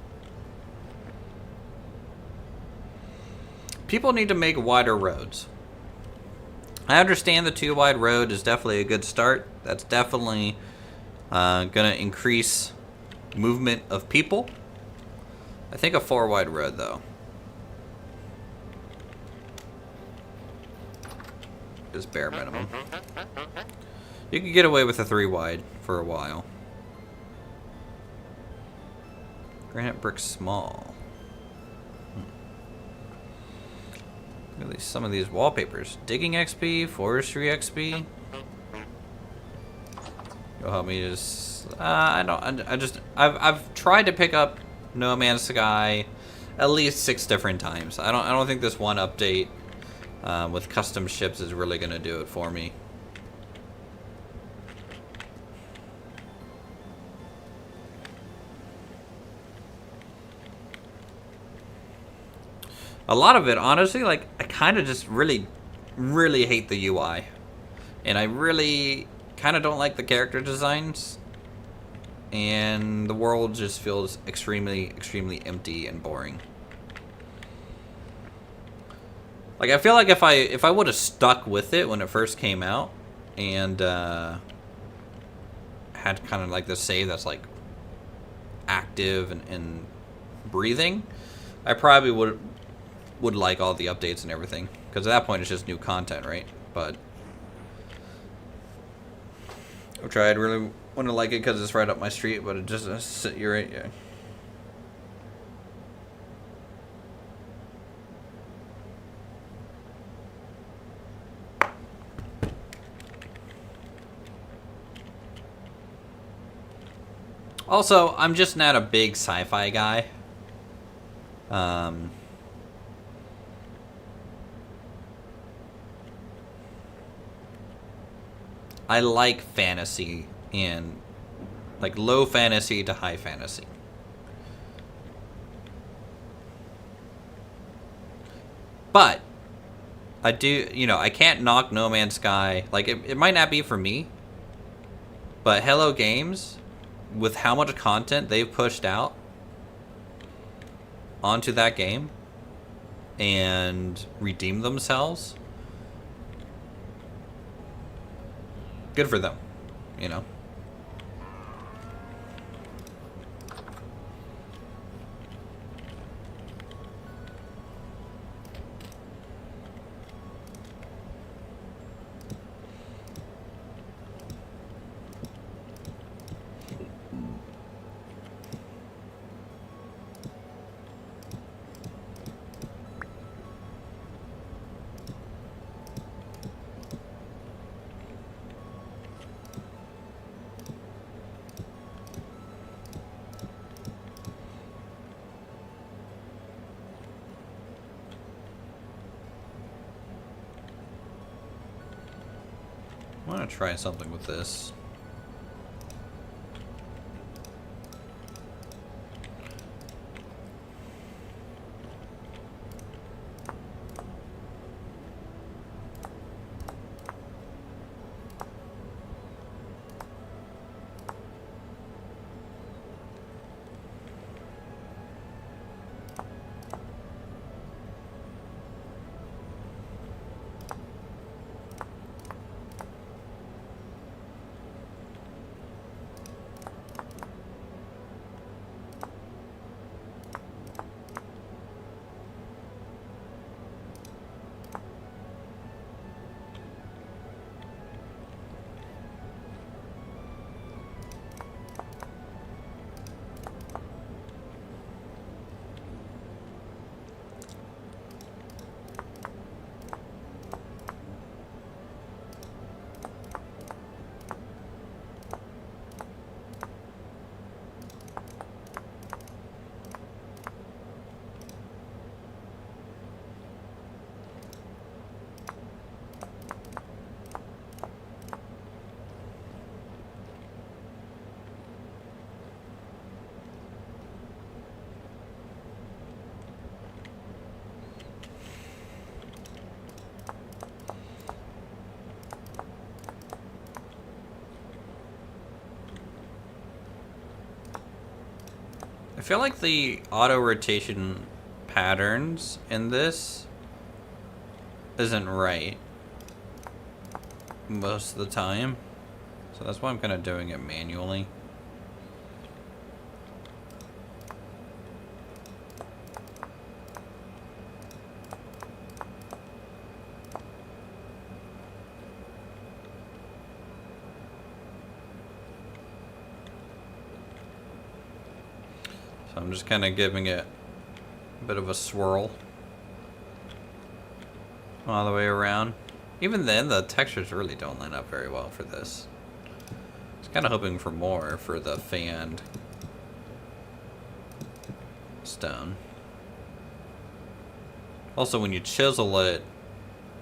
People need to make wider roads. I understand the 2 wide road is definitely a good start. That's definitely gonna increase movement of people. I think a 4 wide road though is bare minimum. You can get away with a 3 wide for a while. Granite brick small. Look at these, some of these wallpapers. Digging XP, forestry XP. You'll help me just. I've tried to pick up No Man's Sky at least 6 different times. I don't think this one update with custom ships is really gonna do it for me. A lot of it, honestly, like, I kind of just really hate the UI. And I really kind of don't like the character designs. And the world just feels extremely empty and boring. Like, I feel like if I would have stuck with it when it first came out and had kind of like the save that's like active and breathing, I probably would like all the updates and everything, because at that point it's just new content, right? But I tried really want to like it because it's right up my street, but it just you're right, yeah. Also, I'm just not a big sci-fi guy. I like fantasy and like low fantasy to high fantasy. But I do, you know, I can't knock No Man's Sky. Like, it might not be for me, but Hello Games, with how much content they've pushed out onto that game and redeemed themselves, good for them, you know. I want to try something with this. feel like the auto rotation patterns in this isn't right most of the time. So that's why I'm kind of doing it manually. So I'm just kind of giving it a bit of a swirl all the way around. Even then, the textures really don't line up very well for this. I was kind of hoping for more for the fanned stone. Also, when you chisel it,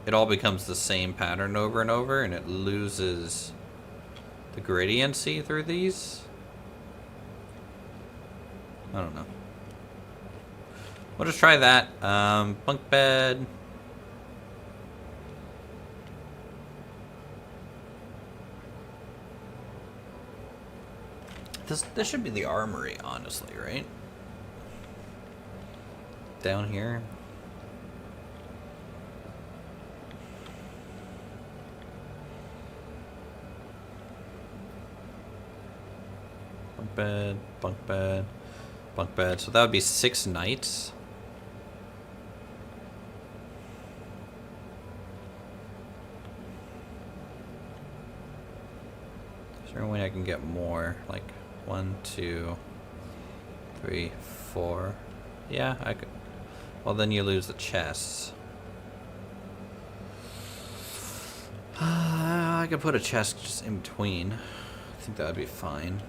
it all becomes the same pattern over and over, and it loses the gradiency through these. I don't know. We'll just try that. Bunk bed. This should be the armory, honestly, right? Down here. Bunk bed, bunk bed, bunk bed. So that would be 6 knights. Is there a way I can get more? Like 1, 2, 3, 4. Yeah, I could. Well, then you lose the chests. I could put a chest just in between. I think that would be fine.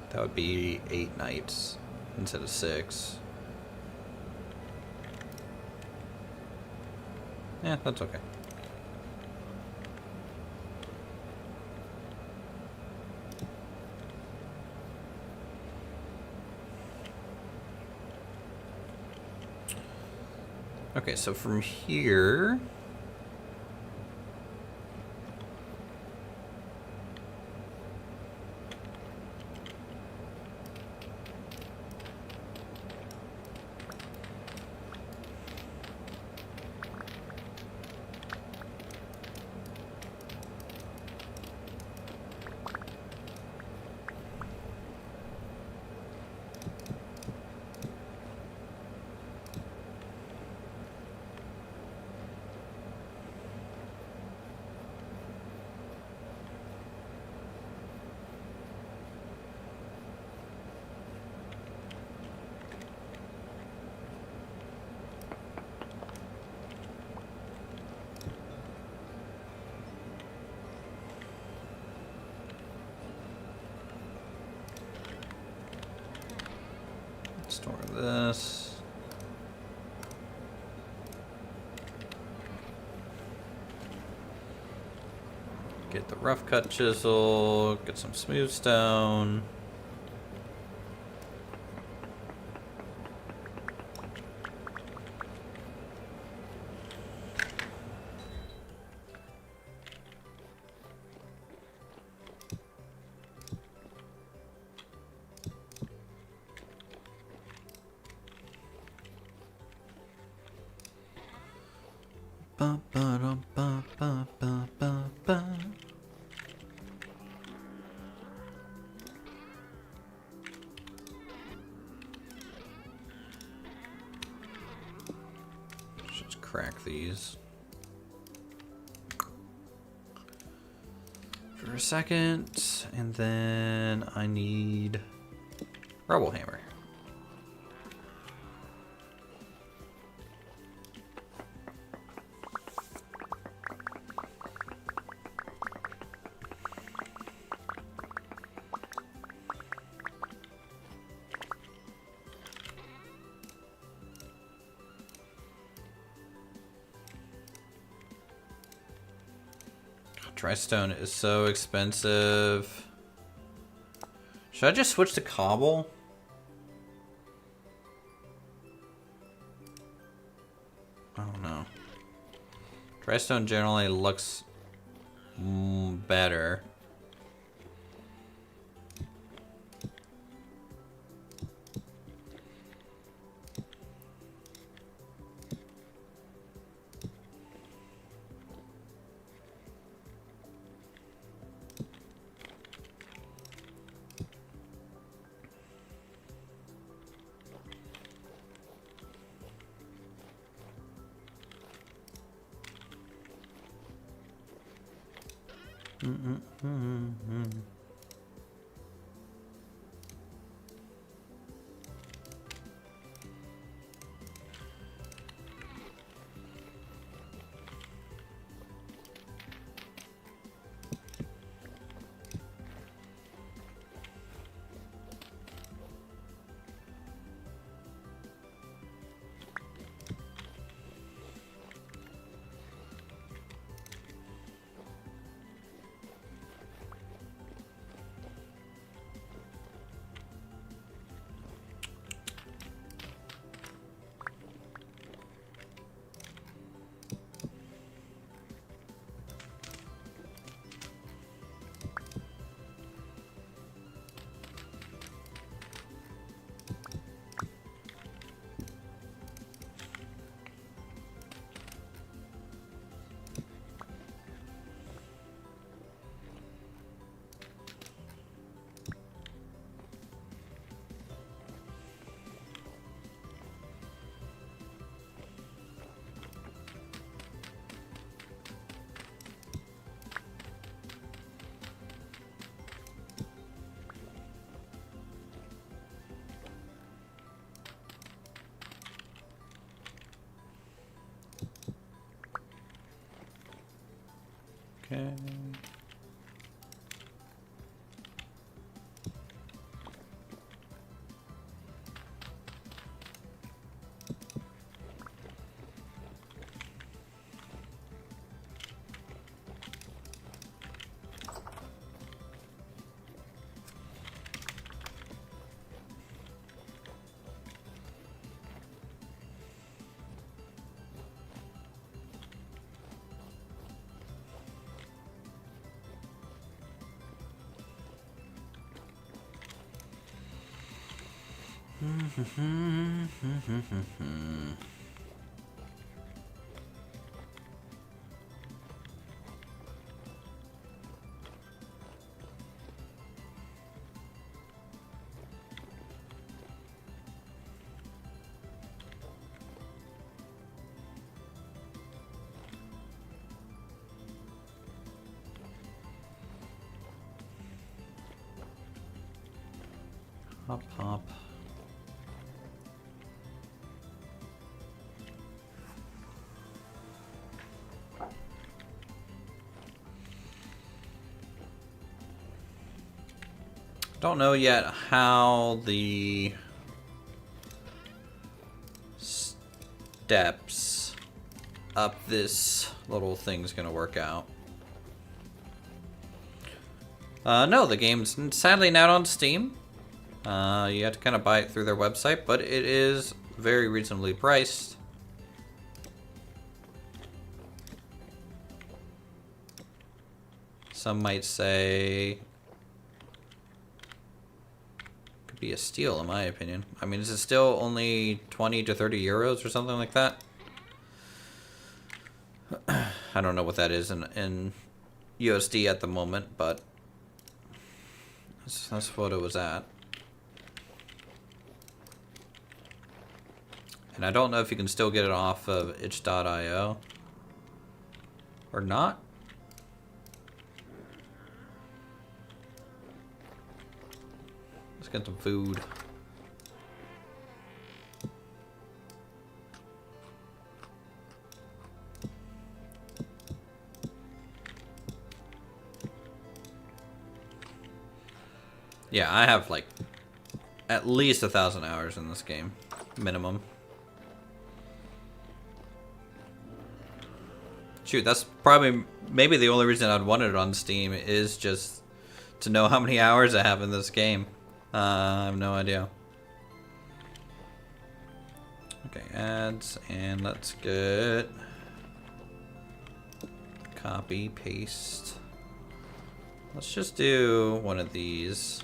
That would be 8 knights instead of 6. Yeah, that's okay. Okay, so from here... Store this. Get the rough cut chisel, get some smooth stone. Ba, ba, dum, ba, ba, ba, ba, ba. Just crack these for a second, and then I need rubble hammer. Dry stone is so expensive. Should I just switch to cobble? I don't know. Dry stone generally looks better. Okay. Hop, hop. Don't know yet how the steps up this little thing's gonna work out. No, the game's sadly not on Steam. You have to kind of buy it through their website, but it is very reasonably priced. Some might say could be a steal, in my opinion. I mean, is it still only 20 to 30 euros or something like that? I don't know what that is in USD at the moment, but that's what it was at. And I don't know if you can still get it off of itch.io or not. Let's get some food. Yeah, I have like at least 1,000 hours in this game, minimum. Shoot, that's probably maybe the only reason I'd want it on Steam is just to know how many hours I have in this game. I have no idea. Okay, ads, and let's get copy, paste. Let's just do one of these.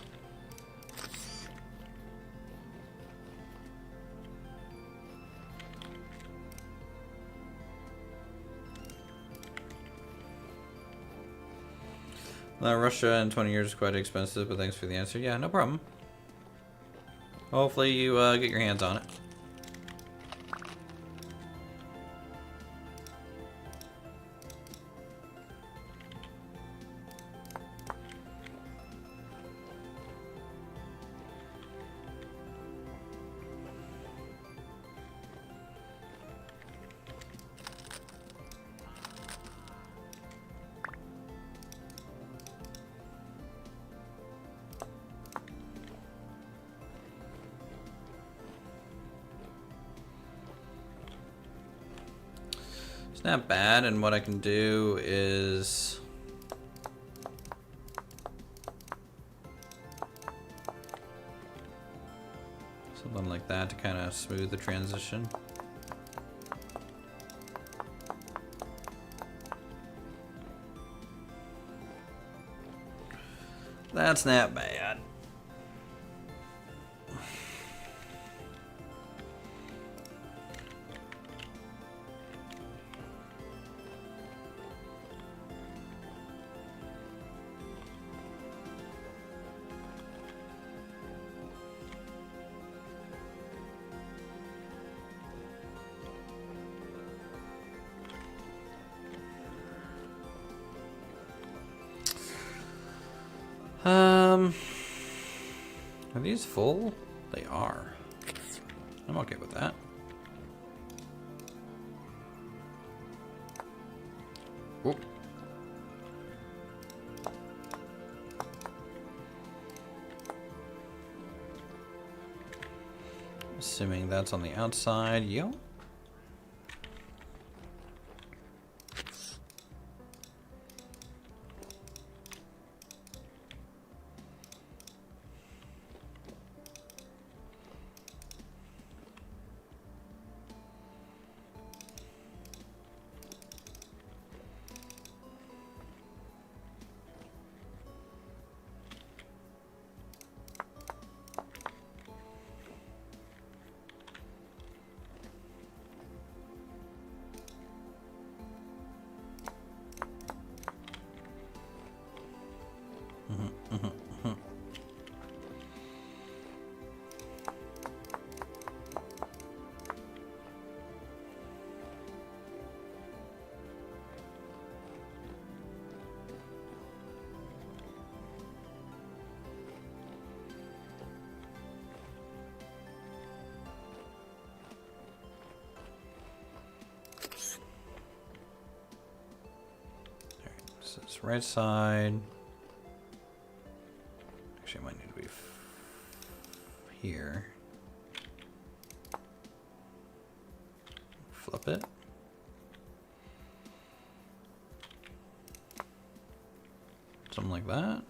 Russia in 20 years is quite expensive, but thanks for the answer. Yeah, no problem. Hopefully you get your hands on it. It's not bad, and what I can do is something like that to kind of smooth the transition. That's not bad. Are these full? They are. I'm okay with that. Oop. Assuming that's on the outside. Yo. This right side. Actually, I might need to be here. Flip it. Something like that.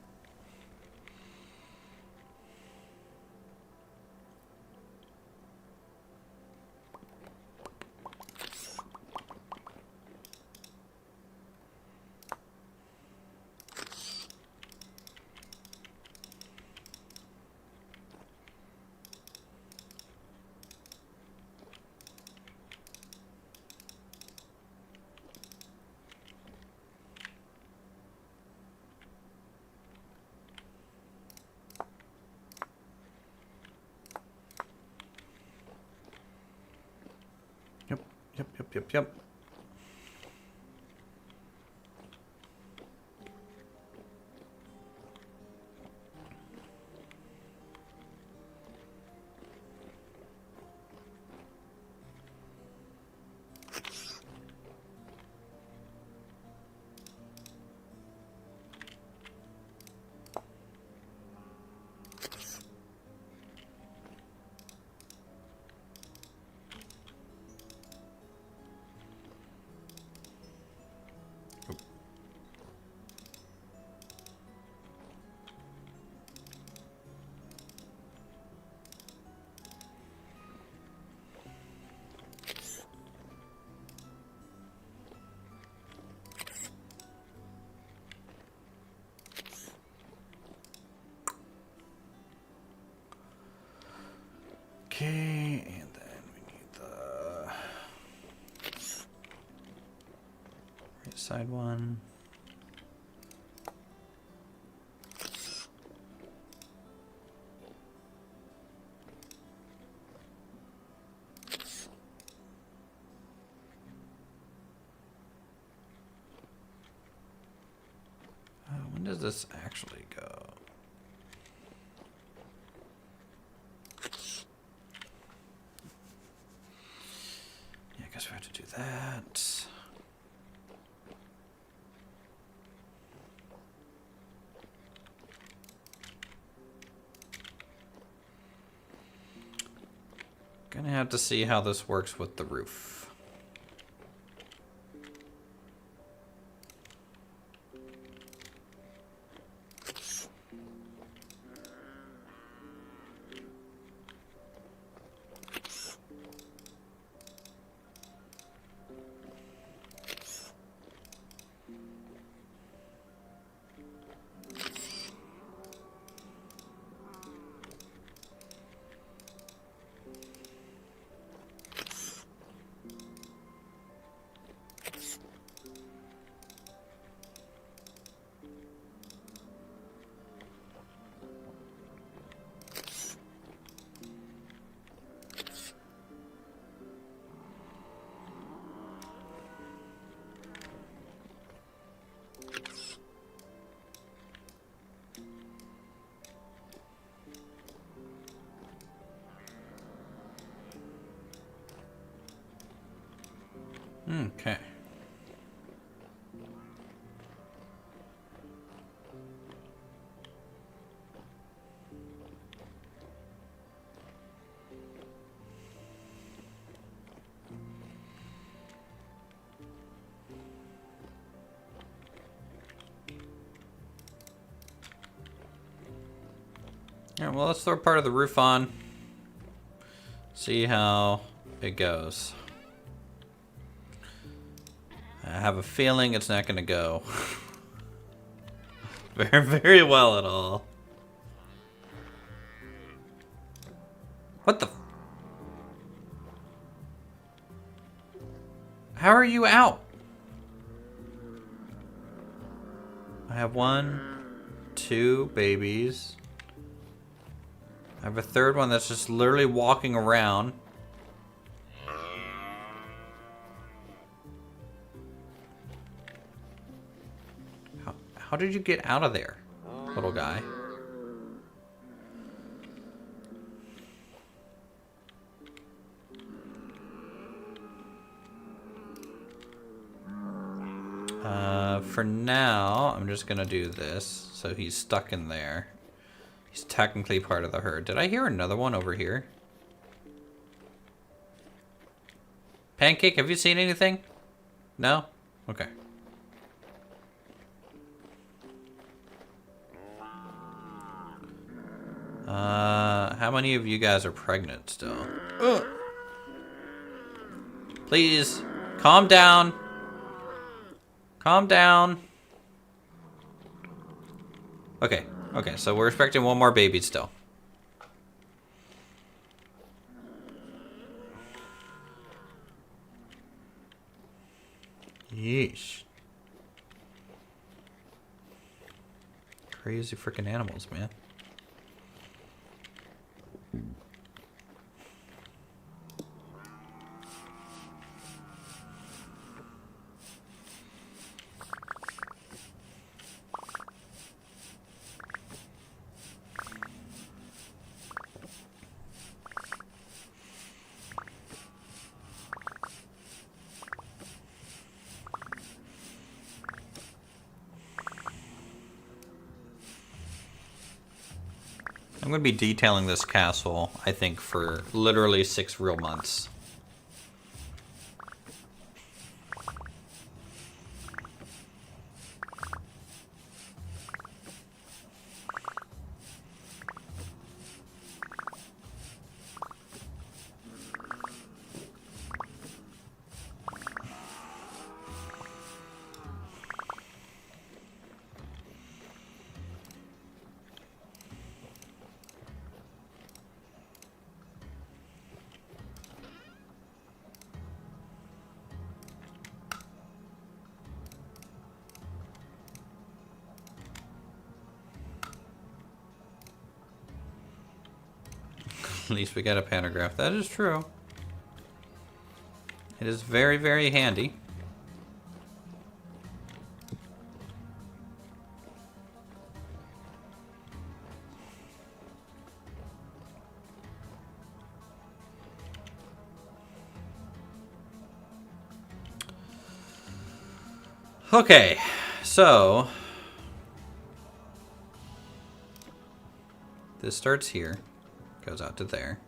Yep. Okay, and then we need the right side one. When does this actually go? Yeah, I guess we have to do that. Gonna have to see how this works with the roof. Okay. Alright, well, let's throw part of the roof on. See how it goes. I have a feeling it's not going to go very, very well at all. What the? How are you out? I have 1, 2 babies. I have a third one that's just literally walking around. How did you get out of there, little guy? For now, I'm just gonna do this, so he's stuck in there. He's technically part of the herd. Did I hear another one over here? Pancake, have you seen anything? No? Okay. How many of you guys are pregnant still? Ugh. Please, calm down. Calm down. Okay, okay, so we're expecting one more baby still. Yeesh. Crazy freaking animals, man. I'm going to be detailing this castle, I think, for literally 6 real months. At least we got a pantograph. That is true. It is very, very handy. Okay, so this starts here. Goes out to there.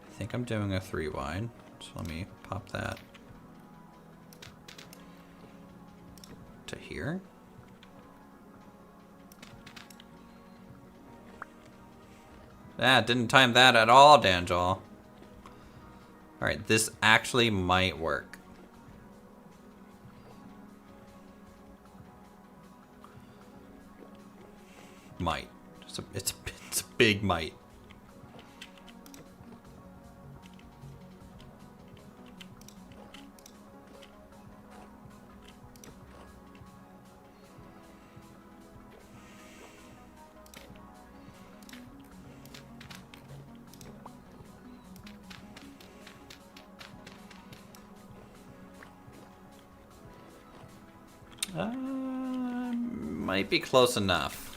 I think I'm doing a 3 wide, so let me pop that to here. Didn't time that at all, Danjal. Alright, this actually might work. Might. It's a big might. Might be close enough.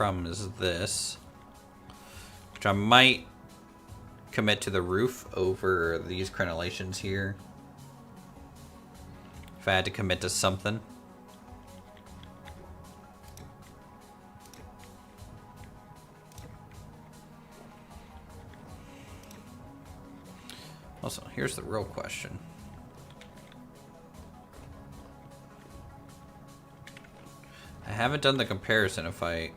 problem is this, which I might commit to the roof over these crenellations here. If I had to commit to something. Also, here's the real question. I haven't done the comparison if I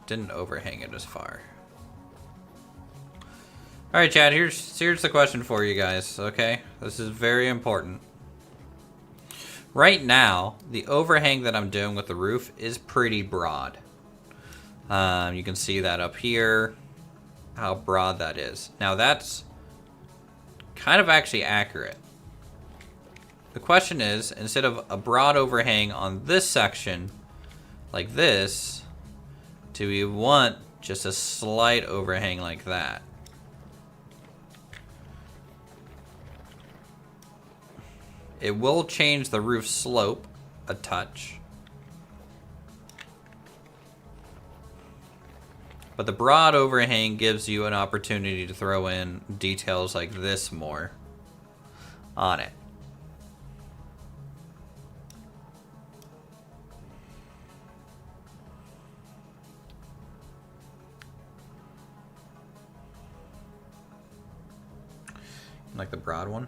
didn't overhang it as far. Alright, Chad, here's the question for you guys, okay? This is very important. Right now, the overhang that I'm doing with the roof is pretty broad. You can see that up here, how broad that is. Now that's kind of actually accurate. The question is, instead of a broad overhang on this section, like this, do we want just a slight overhang like that? It will change the roof slope a touch. But the broad overhang gives you an opportunity to throw in details like this more on it. Like the broad one.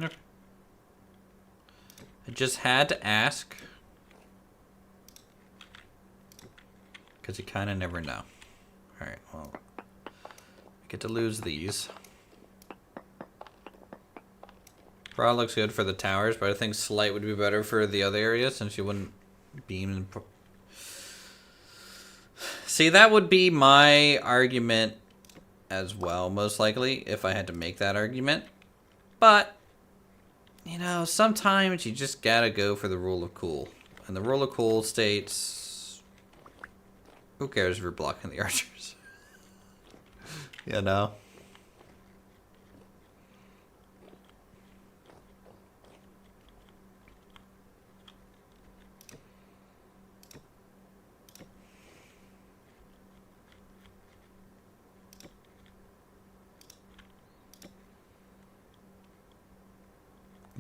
Okay. I just had to ask, because you kind of never know. Alright, well, I get to lose these. Broad looks good for the towers, but I think slight would be better for the other areas since you wouldn't beam and... See, that would be my argument as well, most likely, if I had to make that argument. But... you know, sometimes you just gotta go for the rule of cool. And the rule of cool states, who cares if you're blocking the archers? You know?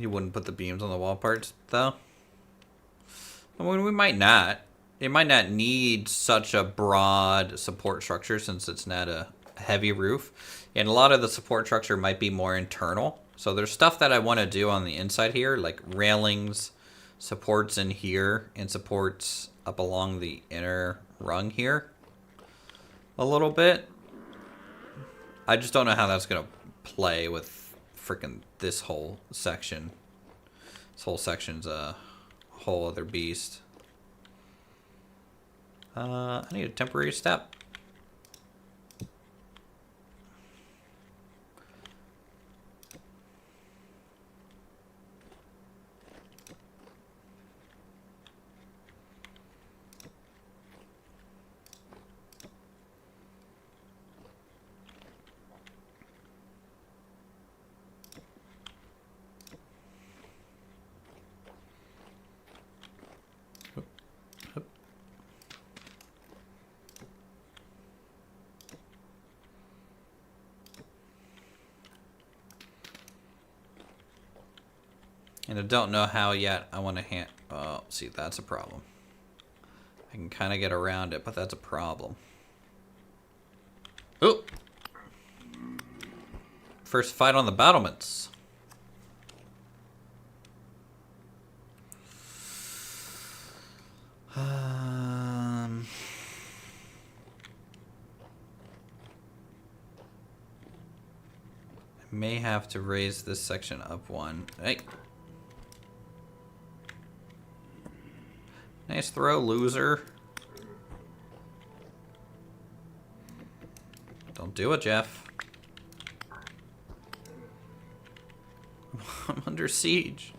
You wouldn't put the beams on the wall parts, though? I mean, we might not. It might not need such a broad support structure since it's not a heavy roof. And a lot of the support structure might be more internal. So there's stuff that I want to do on the inside here, like railings, supports in here, and supports up along the inner rung here a little bit. I just don't know how that's going to play with freaking this whole section. This whole section's a whole other beast. I need a temporary step. And I don't know how yet I want to oh, see, that's a problem. I can kind of get around it, but that's a problem. Ooh! First fight on the battlements. I may have to raise this section up one. Hey! Nice throw, loser. Don't do it, Jeff. I'm under siege.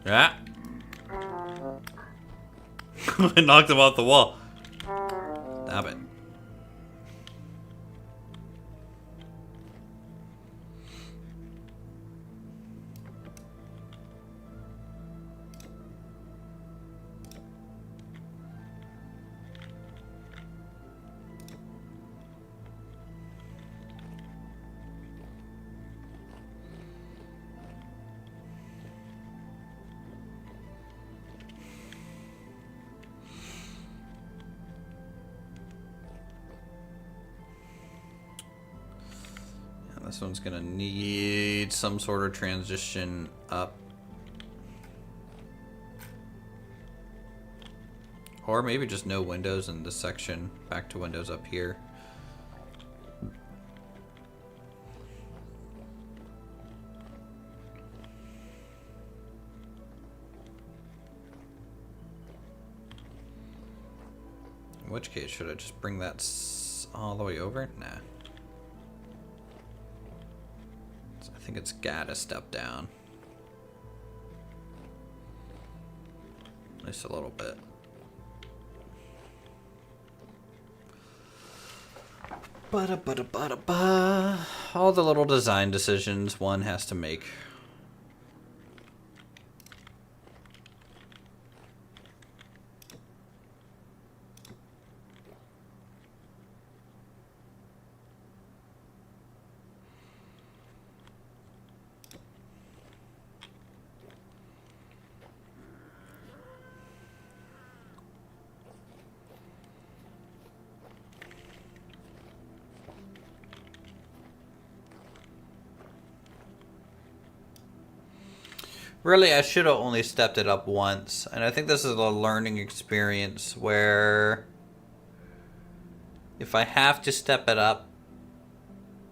Yeah. I knocked him off the wall. Stop it. This one's gonna need some sort of transition up. Or maybe just no windows in this section. Back to windows up here. In which case, should I just bring that all the way over? Nah. I think it's gotta step down. Just a little bit. Ba-da-ba-da-ba-da-ba. All the little design decisions one has to make. Really, I should have only stepped it up once. And I think this is a learning experience where if I have to step it up,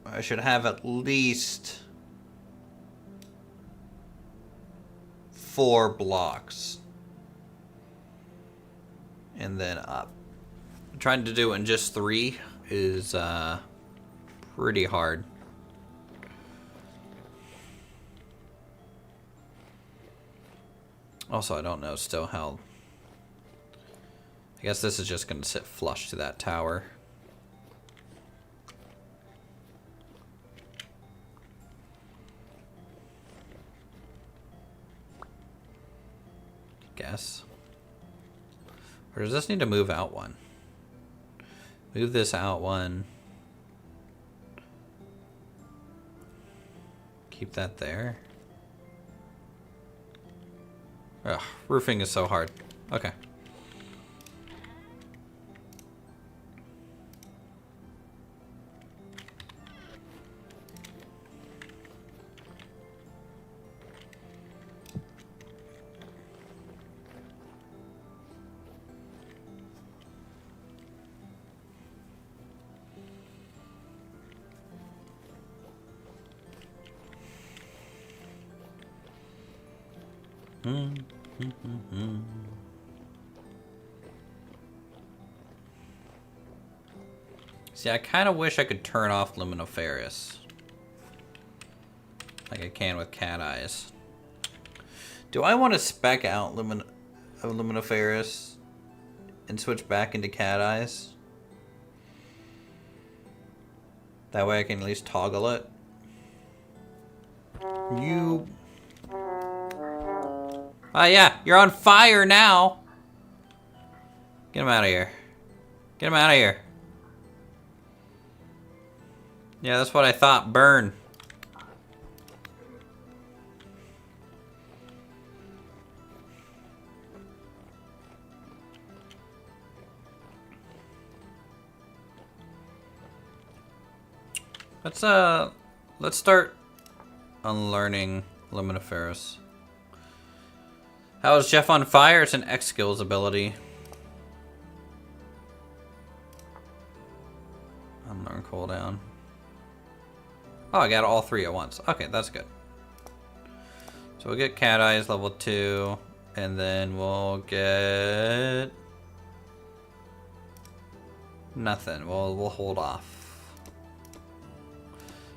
I should have at least 4 blocks. And then up. Trying to do it in just 3 is pretty hard. Also, I don't know still how... I guess this is just going to sit flush to that tower. Guess. Or does this need to move out one? Move this out one. Keep that there. Ugh, roofing is so hard. Okay. See, I kind of wish I could turn off luminiferous. Like I can with cat eyes. Do I want to spec out luminiferous and switch back into cat eyes? That way I can at least toggle it. You... Oh yeah, you're on fire now! Get him out of here. Get him out of here. Yeah, that's what I thought. Burn. Let's start unlearning Luminiferous. How is Jeff on fire? It's an X skills ability. Unlearn cooldown. Oh, I got all 3 at once. Okay, that's good. So we'll get Cat Eyes level 2, and then we'll get nothing. We'll hold off.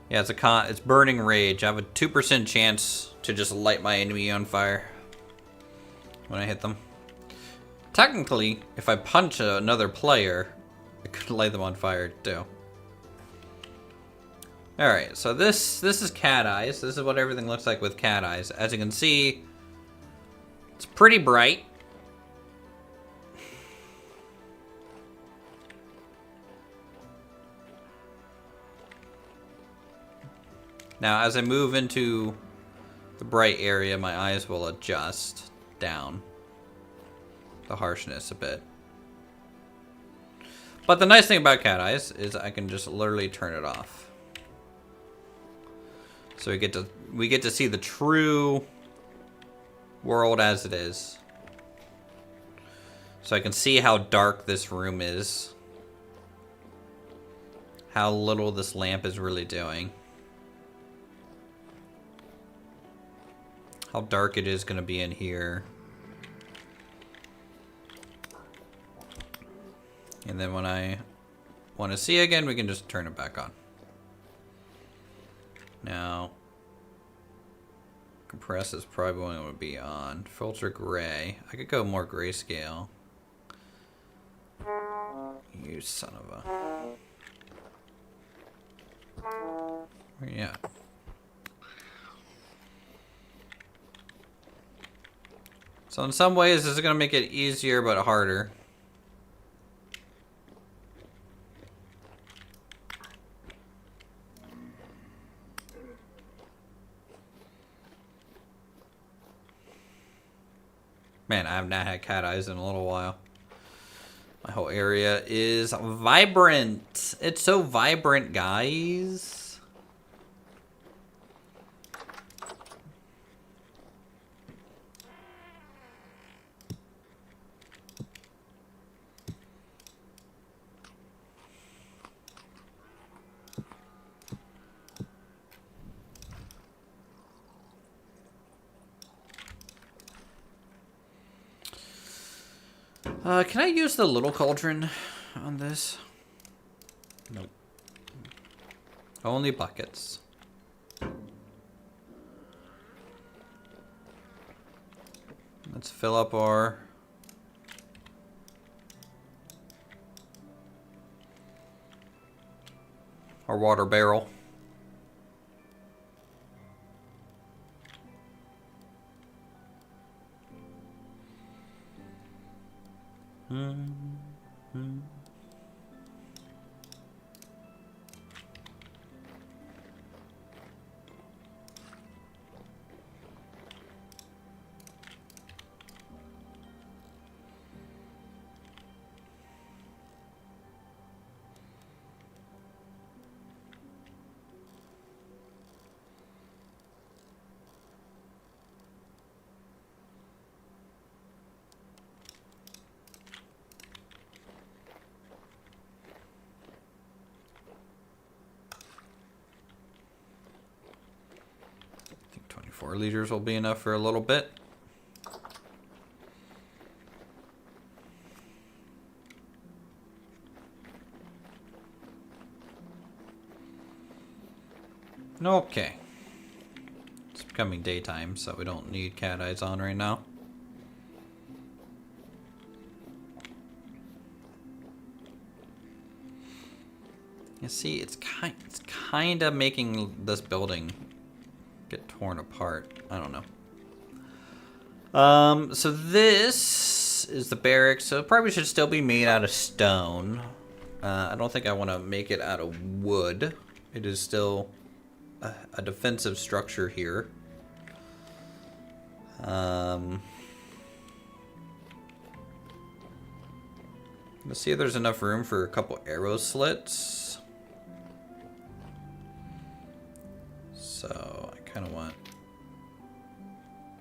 Yeah, it's Burning Rage. I have a 2% chance to just light my enemy on fire when I hit them. Technically, if I punch another player, I could light them on fire too. Alright, so this is Cat Eyes. This is what everything looks like with Cat Eyes. As you can see, it's pretty bright. Now, as I move into the bright area, my eyes will adjust down the harshness a bit. But the nice thing about Cat Eyes is I can just literally turn it off. So we get to see the true world as it is. So I can see how dark this room is. How little this lamp is really doing. How dark it is going to be in here. And then when I want to see again, we can just turn it back on. Now, compress is probably going to be on. Filter gray. I could go more grayscale. You son of a... Where you at? So in some ways, this is going to make it easier but harder. Man, I have not had cat eyes in a little while. My whole area is vibrant. It's so vibrant, guys. Can I use the little cauldron on this? Nope. Only buckets. Let's fill up our water barrel. I think 24 liters will be enough for a little bit. Okay. It's becoming daytime, so we don't need cat eyes on right now. You see, it's kind of making this building get torn apart. I don't know. So this is the barracks. So it probably should still be made out of stone. I don't think I want to make it out of wood. It is still a defensive structure here. Let's see if there's enough room for a couple arrow slits. So I kind of want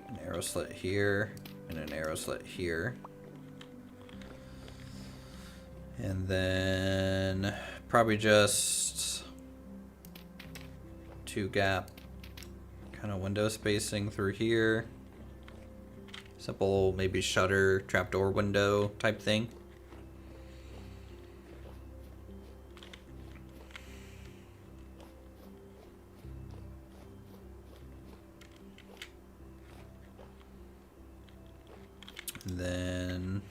an arrow slit here and an arrow slit here. And then probably just 2 gap kind of window spacing through here. Simple, maybe shutter, trapdoor window type thing. And then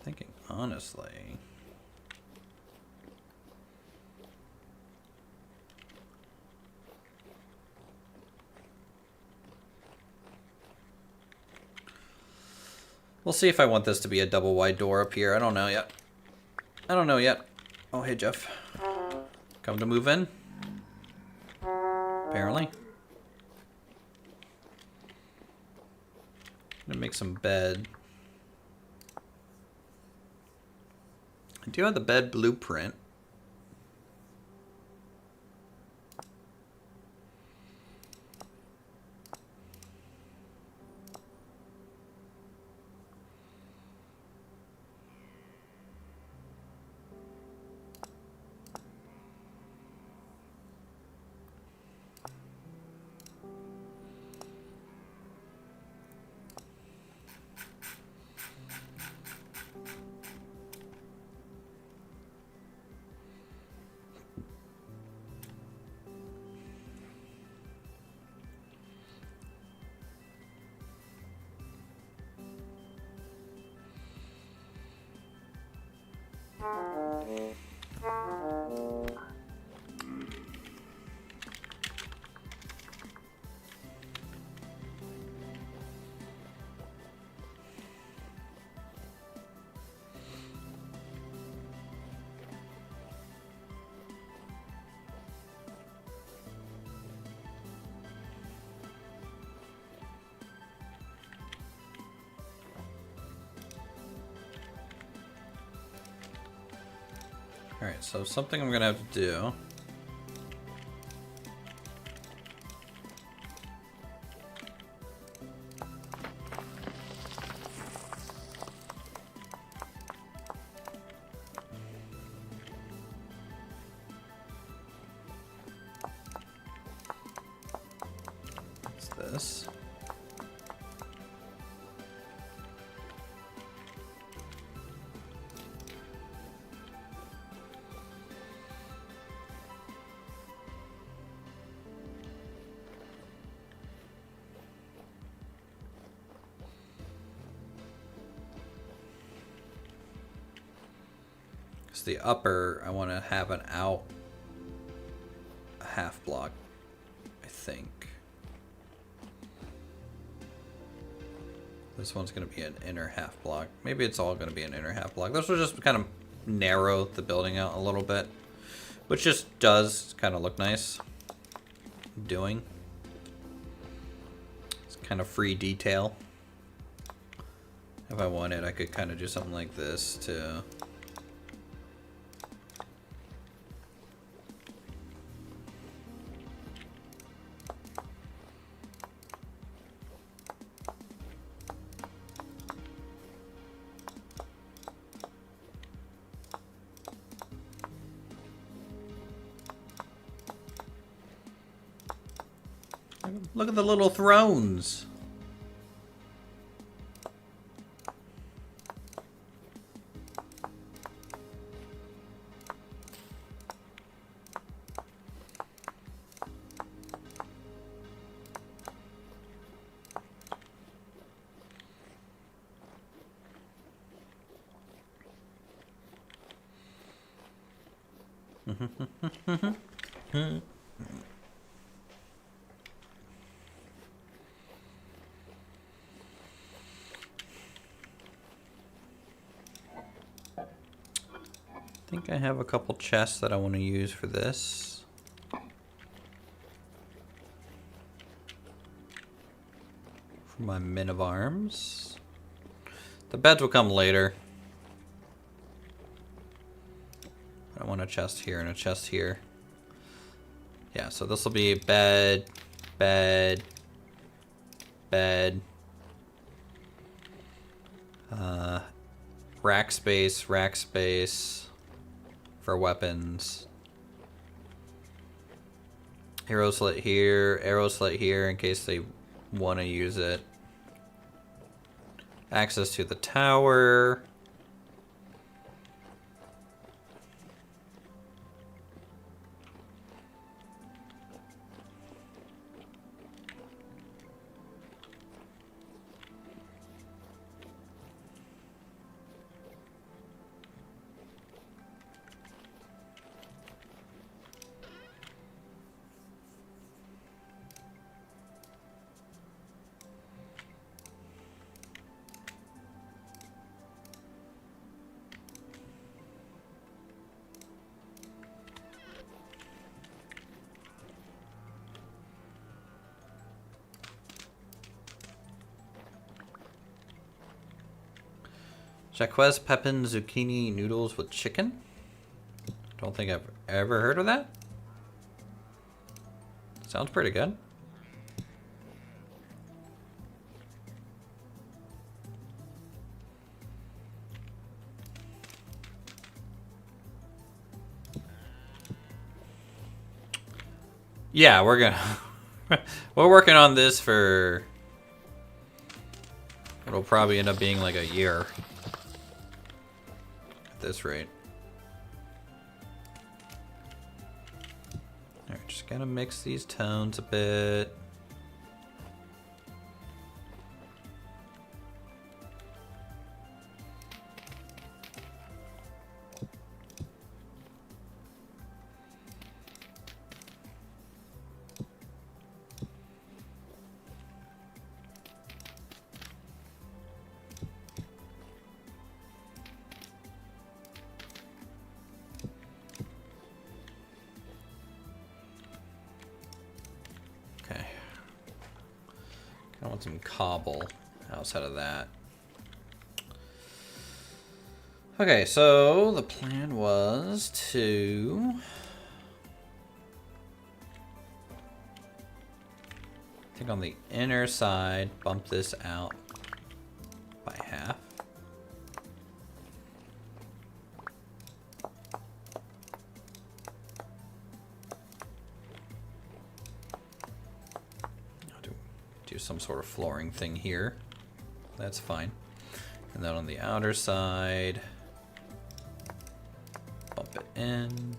thinking honestly, we'll see if I want this to be a double wide door up here. I don't know yet. I don't know yet. Oh, hey, Jeff. Come to move in? Apparently. I'm gonna make some bed. I do have the bed blueprint. Alright, so something I'm gonna have to do. What's this? The upper, I want to have an out a half block, I think. This one's going to be an inner half block. Maybe it's all going to be an inner half block. This will just kind of narrow the building out a little bit, which just does kind of look nice. Doing. It's kind of free detail. If I wanted, I could kind of do something like this too. Look at the little thrones. I think I have a couple chests that I want to use for this. For my men of arms. The beds will come later. I want a chest here and a chest here. Yeah, so this will be bed, bed, bed. Rack space for weapons. Arrow slit here, arrow slit here in case they want to use it. Access to the tower. Jacques Pepin zucchini noodles with chicken. Don't think I've ever heard of that. Sounds pretty good. Yeah, we're gonna we're working on this for it'll probably end up being like a year. This rate. Alright, just gotta mix these tones a bit. I want some cobble outside of that. Okay, so the plan was to I think on the inner side bump this out by half. Some sort of flooring thing here. That's fine. And then on the outer side, bump it in.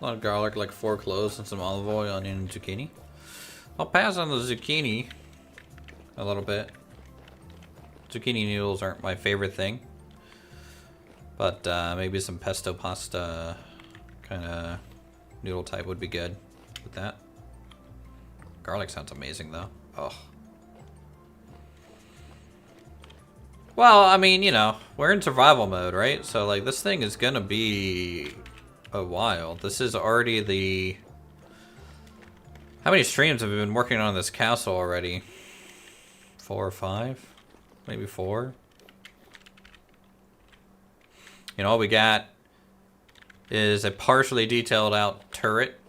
A lot of garlic, like 4 cloves, and some olive oil, onion, and zucchini. I'll pass on the zucchini a little bit. Zucchini noodles aren't my favorite thing, but maybe some pesto pasta kind of noodle type would be good with that. Garlic sounds amazing though. Oh. Well, I mean, you know, we're in survival mode, right? So like this thing is gonna be a while. This is already the... How many streams have we been working on this castle already? 4 or 5? Maybe 4? You know, all we got is a partially detailed out turret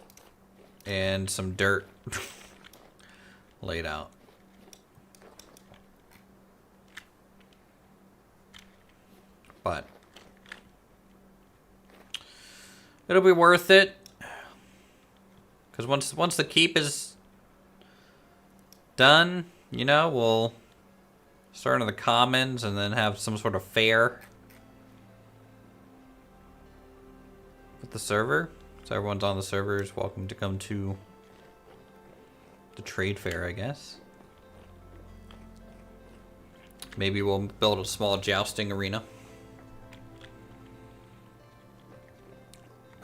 and some dirt laid out. But it'll be worth it, because once the keep is done, you know, we'll start in the commons and then have some sort of fair with the server. So everyone's on the server is welcome to come to the trade fair, I guess. Maybe we'll build a small jousting arena.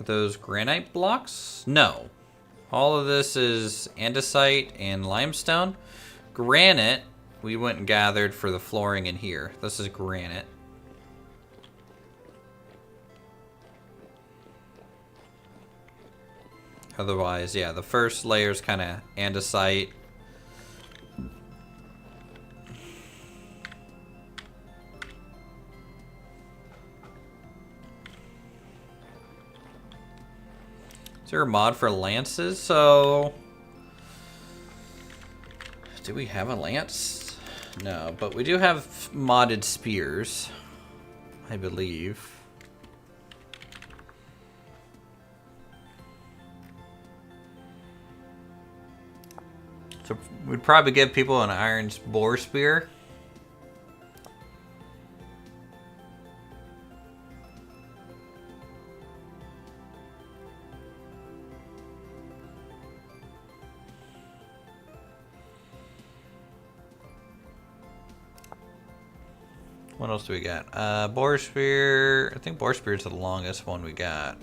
Are those granite blocks? No. All of this is andesite and limestone. Granite, we went and gathered for the flooring in here. This is granite. Otherwise, yeah, the first layer is kind of andesite. Is there a mod for lances? So, do we have a lance? No, but we do have modded spears, I believe. So we'd probably give people an iron boar spear. What else do we got? Boar spear. I think boar spear is the longest one we got.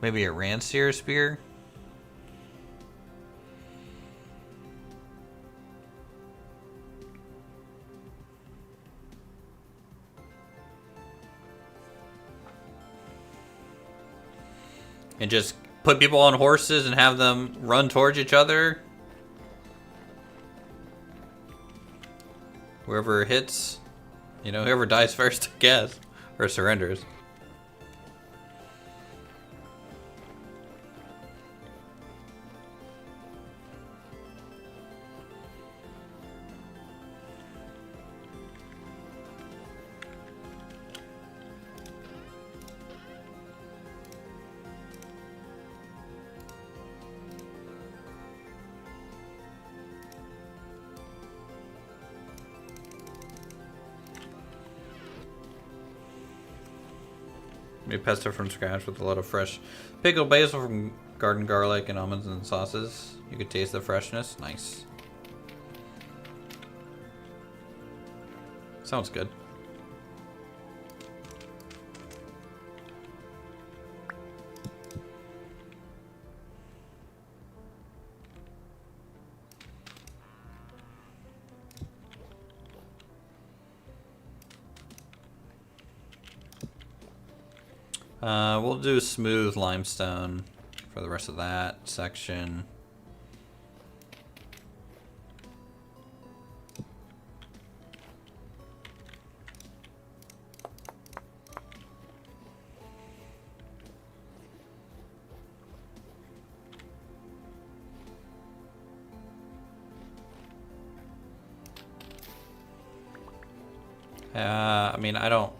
Maybe a rancier spear. And just put people on horses and have them run towards each other. Whoever hits, you know, whoever dies first, I guess, or surrenders. Made pesto from scratch with a lot of fresh pickled basil from garden garlic and almonds and sauces. You could taste the freshness. Nice. Sounds good. We'll do smooth limestone for the rest of that section. I mean, I don't.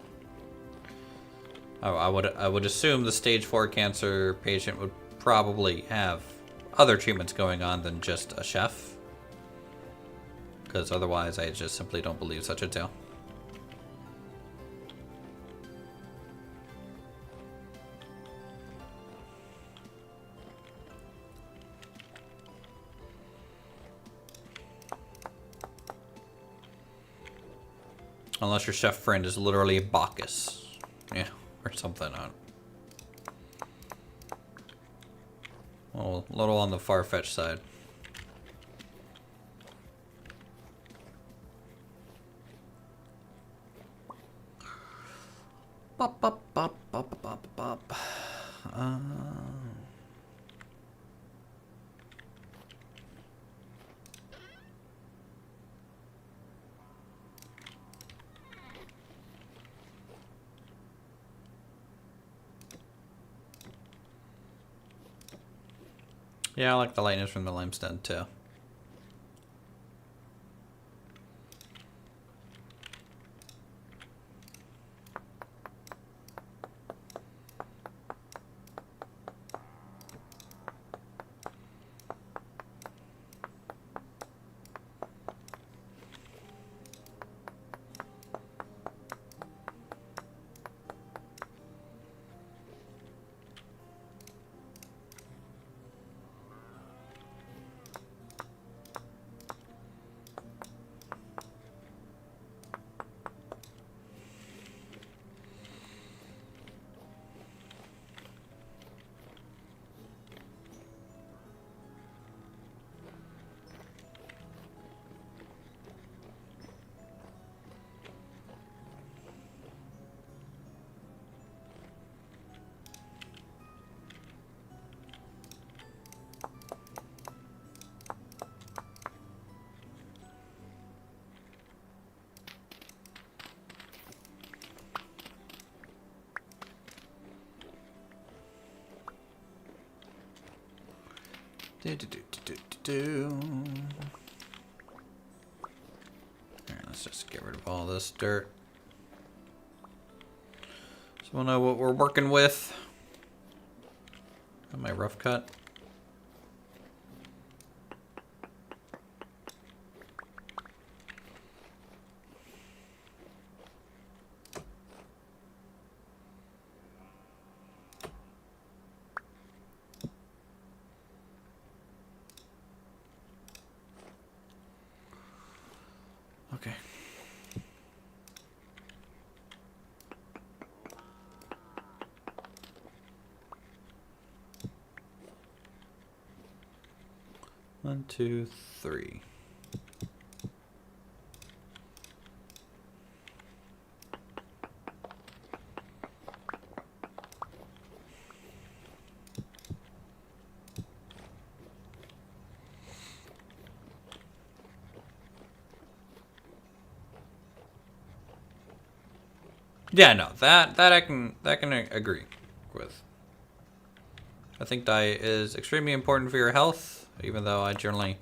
I would assume the stage 4 cancer patient would probably have other treatments going on than just a chef, because otherwise I just simply don't believe such a tale. Unless your chef friend is literally a Bacchus. Yeah. Or something on. Well, a little on the far-fetched side. Bop, bop, bop, bop, bop, bop. Yeah, I like the lightness from the limestone too. Alright, let's just get rid of all this dirt. So we'll know what we're working with. Got my rough cut. Okay. One, two, three. Yeah, no, that I can agree with. I think diet is extremely important for your health, even though I generally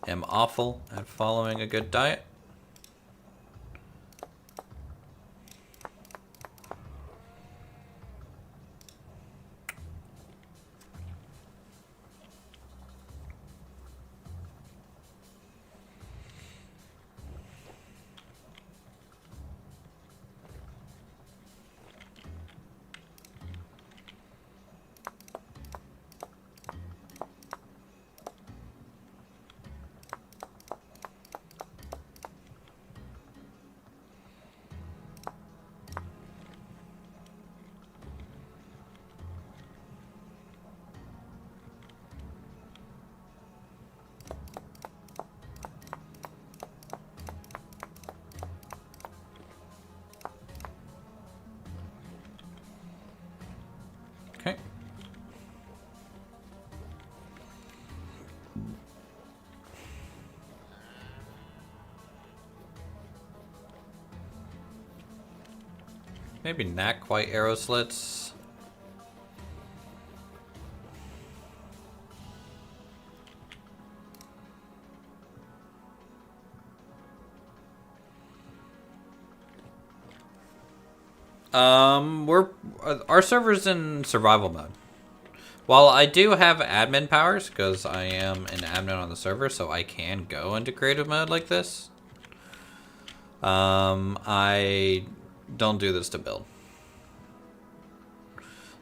am awful at following a good diet. Okay. Maybe not quite arrow slits. Our server's in survival mode. While I do have admin powers, because I am an admin on the server, so I can go into creative mode like this. I don't do this to build.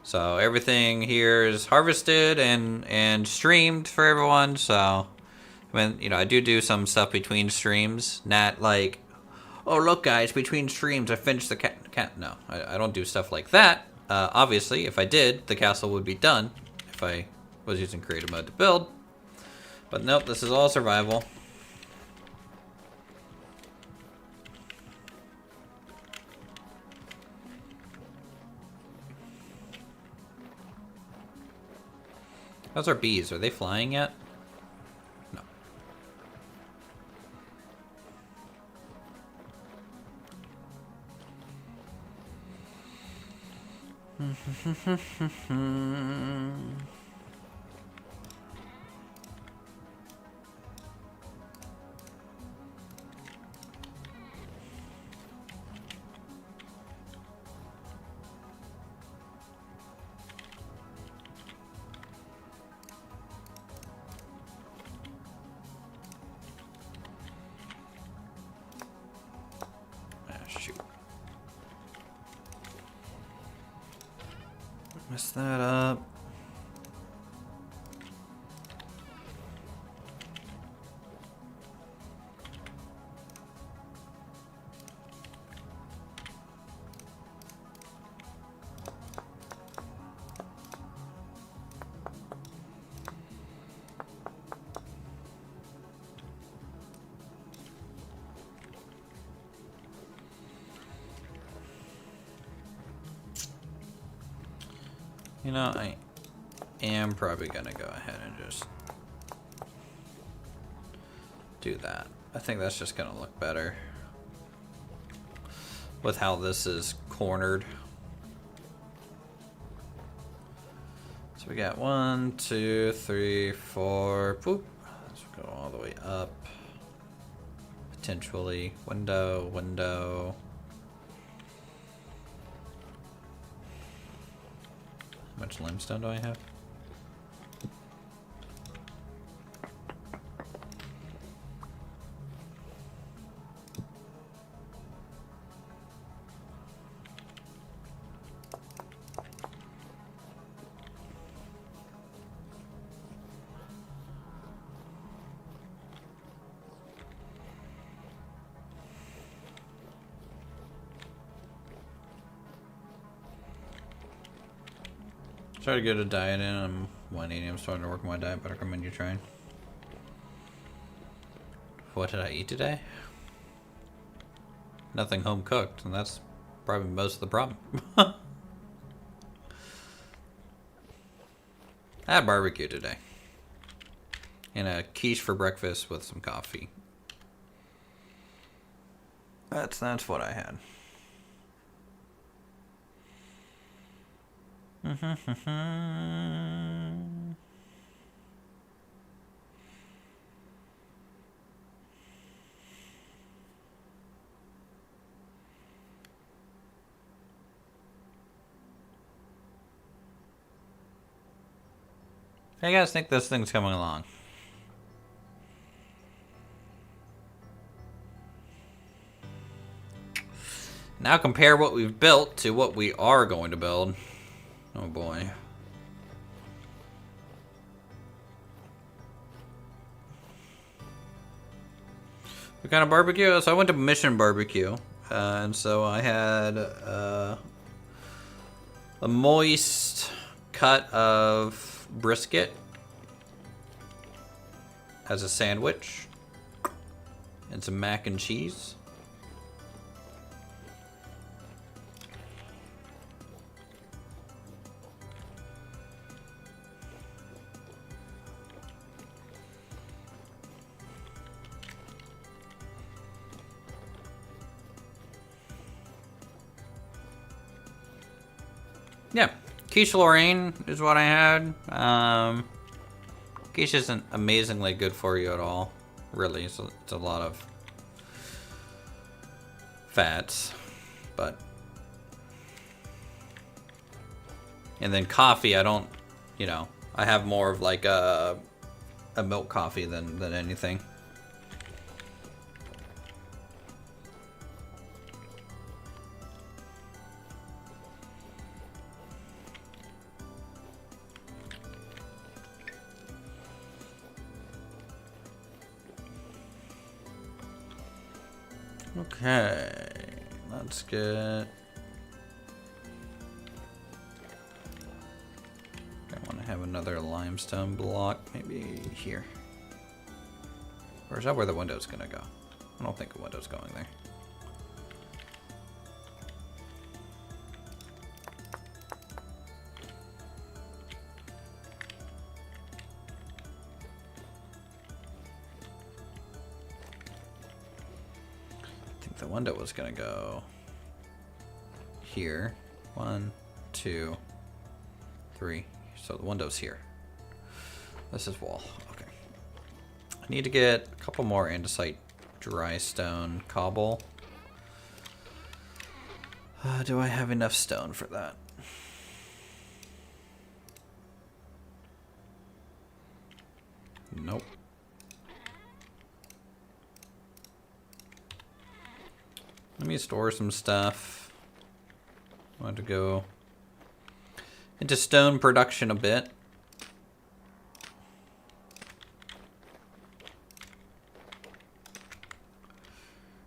So everything here is harvested and streamed for everyone. So, I mean, you know, I do some stuff between streams, not like, oh look guys, between streams I finished the cat. No, I don't do stuff like that. Obviously, if I did, the castle would be done if I was using creative mode to build. But nope, this is all survival. How's our bees? Are they flying yet? No. Shoot. Mess that up. You know, I am probably gonna go ahead and just do that. I think that's just gonna look better with how this is cornered. So we got 1, 2, 3, 4. Boop. Let's go all the way up. Potentially. Window, window. How much limestone do I have? Try to get a diet in. I'm 180. I'm starting to work my diet, but I recommend you trying. What did I eat today? Nothing home cooked, and that's probably most of the problem. I had barbecue today. And a quiche for breakfast with some coffee. That's what I had. How you guys think this thing's coming along? Now compare what we've built to what we are going to build. Oh boy. What kind of barbecue? So I went to Mission Barbecue. And so I had a moist cut of brisket as a sandwich. And some mac and cheese. Yeah, quiche Lorraine is what I had. Quiche isn't amazingly good for you at all, really. So it's a lot of fats, but and then coffee. I don't, I have more of like a milk coffee than anything. Okay, let's get... I want to have another limestone block, maybe here. Or is that where the window's gonna go? I don't think the window's going there. The window was gonna go here. 1, 2, 3. So the window's here. This is wall. Okay. I need to get a couple more andesite dry stone cobble. Do I have enough stone for that? Nope. Let me store some stuff. I want to go into stone production a bit.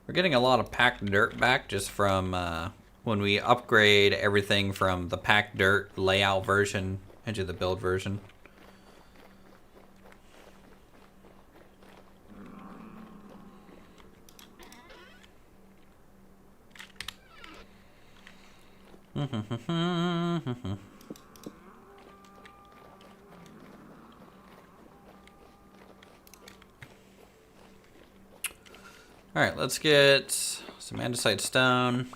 We're getting a lot of packed dirt back just from when we upgrade everything from the packed dirt layout version into the build version. Alright, let's get some andesite stone.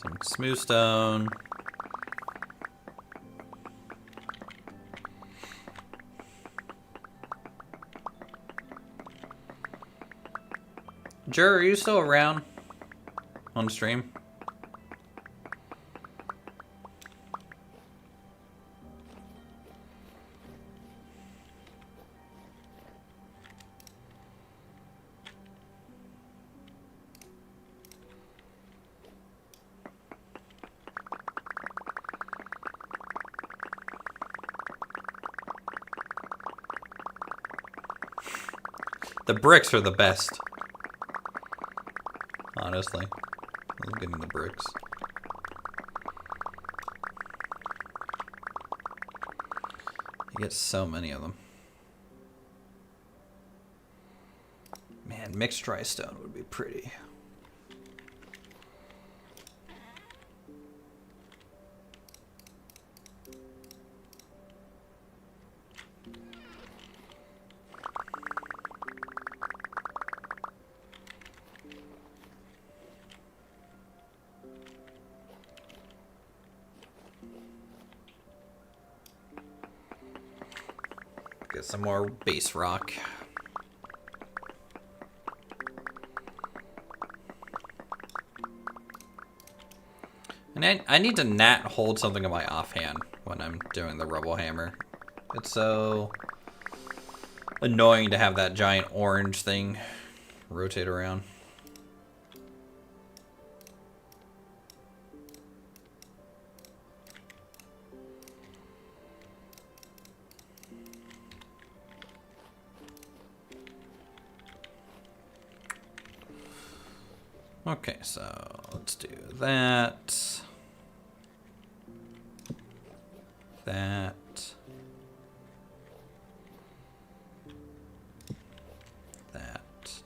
Some smooth stone. Jer, are you still around on stream? The bricks are the best. Honestly. I'm getting the bricks. You get so many of them. Man, mixed dry stone would be pretty. Get some more base rock. And I need to not hold something in my offhand when I'm doing the rubble hammer. It's so annoying to have that giant orange thing rotate around. Okay, so let's do that. That. That.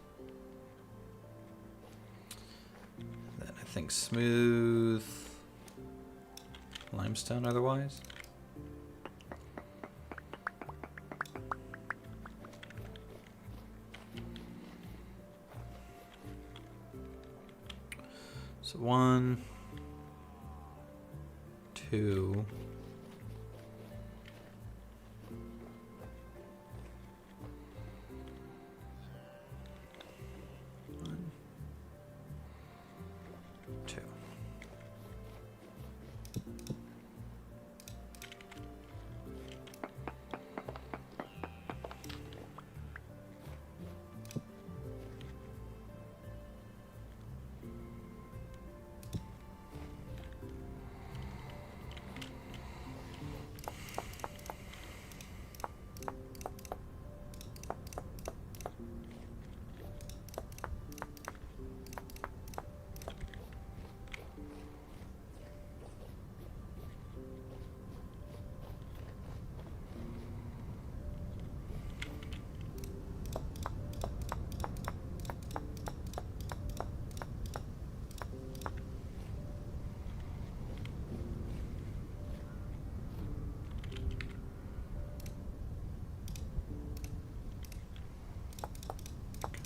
Then I think smooth limestone otherwise. So 1, 2.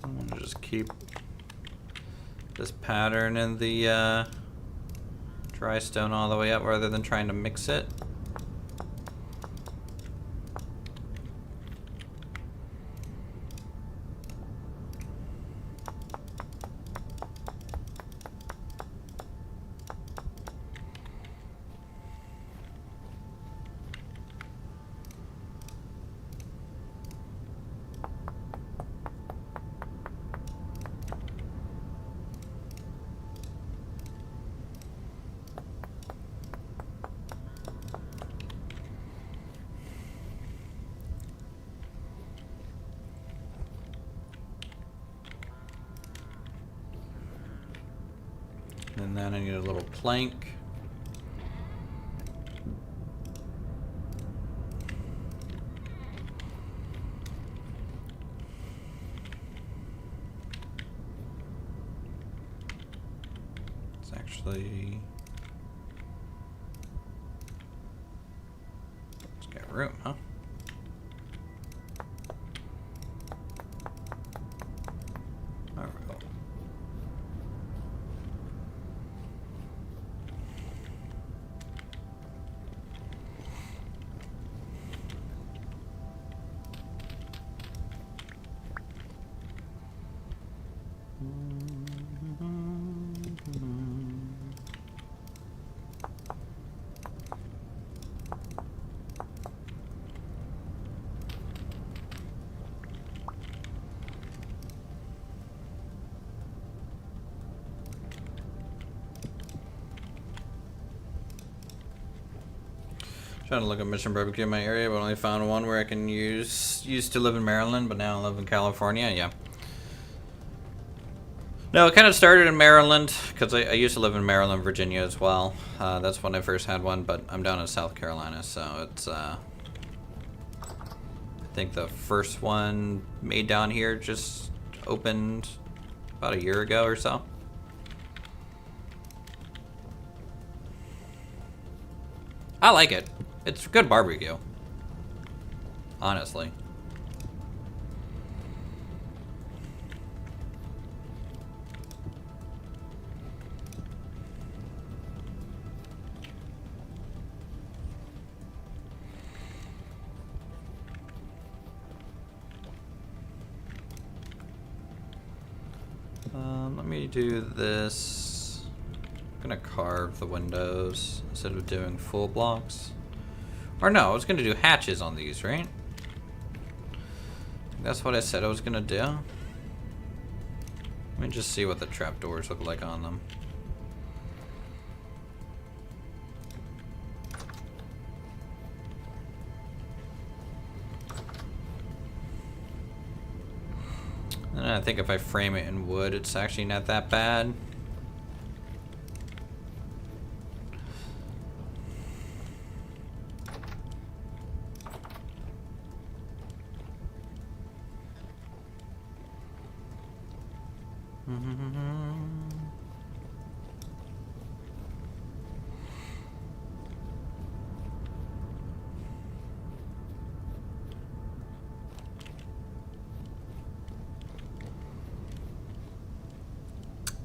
I'm gonna just keep this pattern in the dry stone all the way up rather than trying to mix it. And then I need a little plank. It's actually... It's got room, huh? There we go. Trying to look at Mission Barbecue in my area, but only found one where I can used to live in Maryland, but now I live in California. Yeah. No, it kind of started in Maryland, because I used to live in Maryland, Virginia as well. That's when I first had one, but I'm down in South Carolina, so it's, I think the first one made down here just opened about a year ago or so. I like it. It's good barbecue. Honestly. Let me do this. I'm gonna carve the windows instead of doing full blocks. Or no, I was gonna do hatches on these, right? That's what I said I was gonna do. Let me just see what the trapdoors look like on them. And I think if I frame it in wood, it's actually not that bad.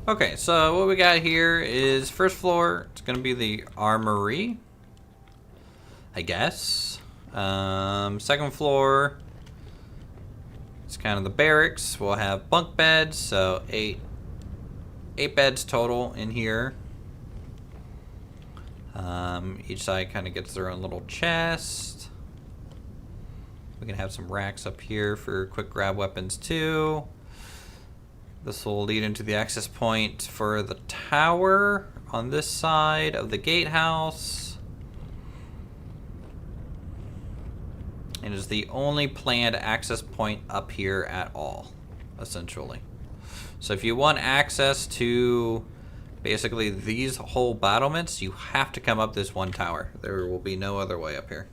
Okay, so what we got here is first floor. It's gonna be the armory, I guess. Second floor, it's kind of the barracks. We'll have bunk beds, so eight beds total in here. Each side kind of gets their own little chest. We can have some racks up here for quick grab weapons too. This will lead into the access point for the tower on this side of the gatehouse. And is the only planned access point up here at all, essentially. So if you want access to basically these whole battlements, you have to come up this one tower. There will be no other way up here.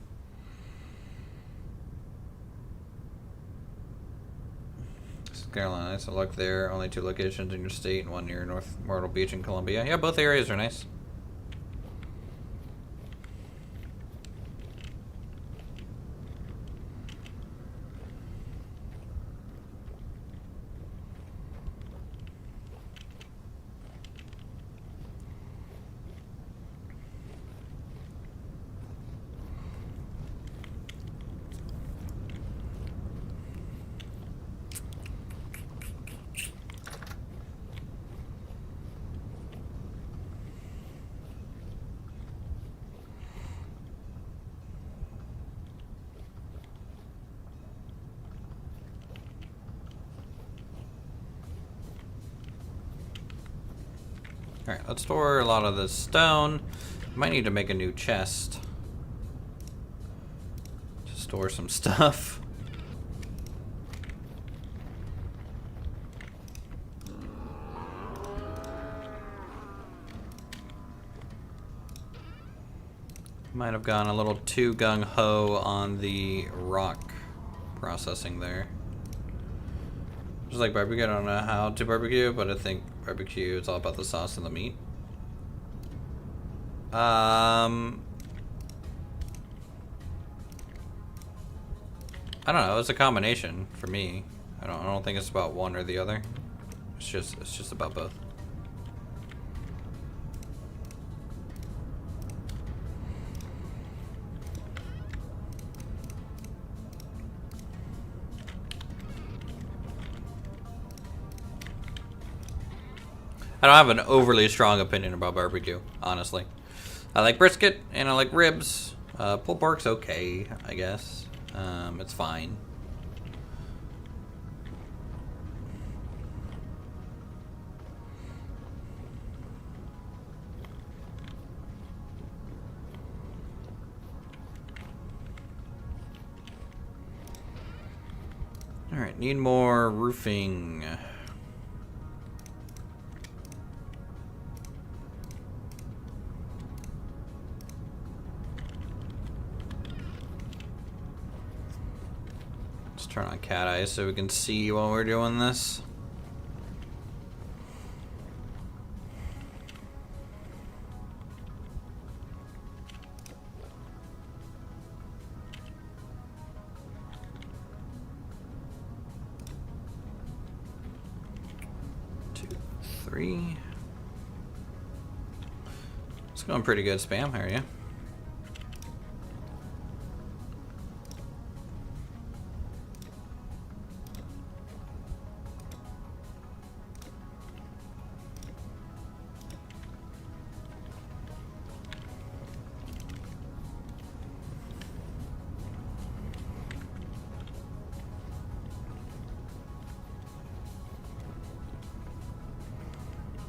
Carolina, so look there. Only 2 locations in your state and 1 near North Myrtle Beach in Columbia. Yeah, both areas are nice. Alright, let's store a lot of this stone. Might need to make a new chest to store some stuff. Might have gone a little too gung-ho on the rock processing there. Just like barbecue, I don't know how to barbecue, but I think barbecue is all about the sauce and the meat. I don't know. It's a combination for me. I don't think it's about one or the other. It's just about both. I don't have an overly strong opinion about barbecue, honestly. I like brisket and I like ribs. Pulled pork's okay, I guess. It's fine. Alright, need more roofing. Let's turn on cat eyes so we can see while we're doing this. It's going pretty good spam here, yeah.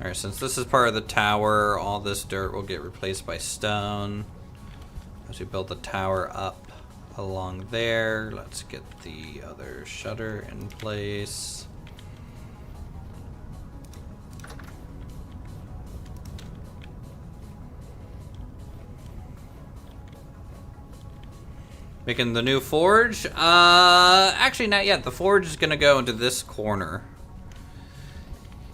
Alright, since this is part of the tower, all this dirt will get replaced by stone. As we build the tower up along there, let's get the other shutter in place. Making the new forge? Actually not yet. The forge is gonna go into this corner.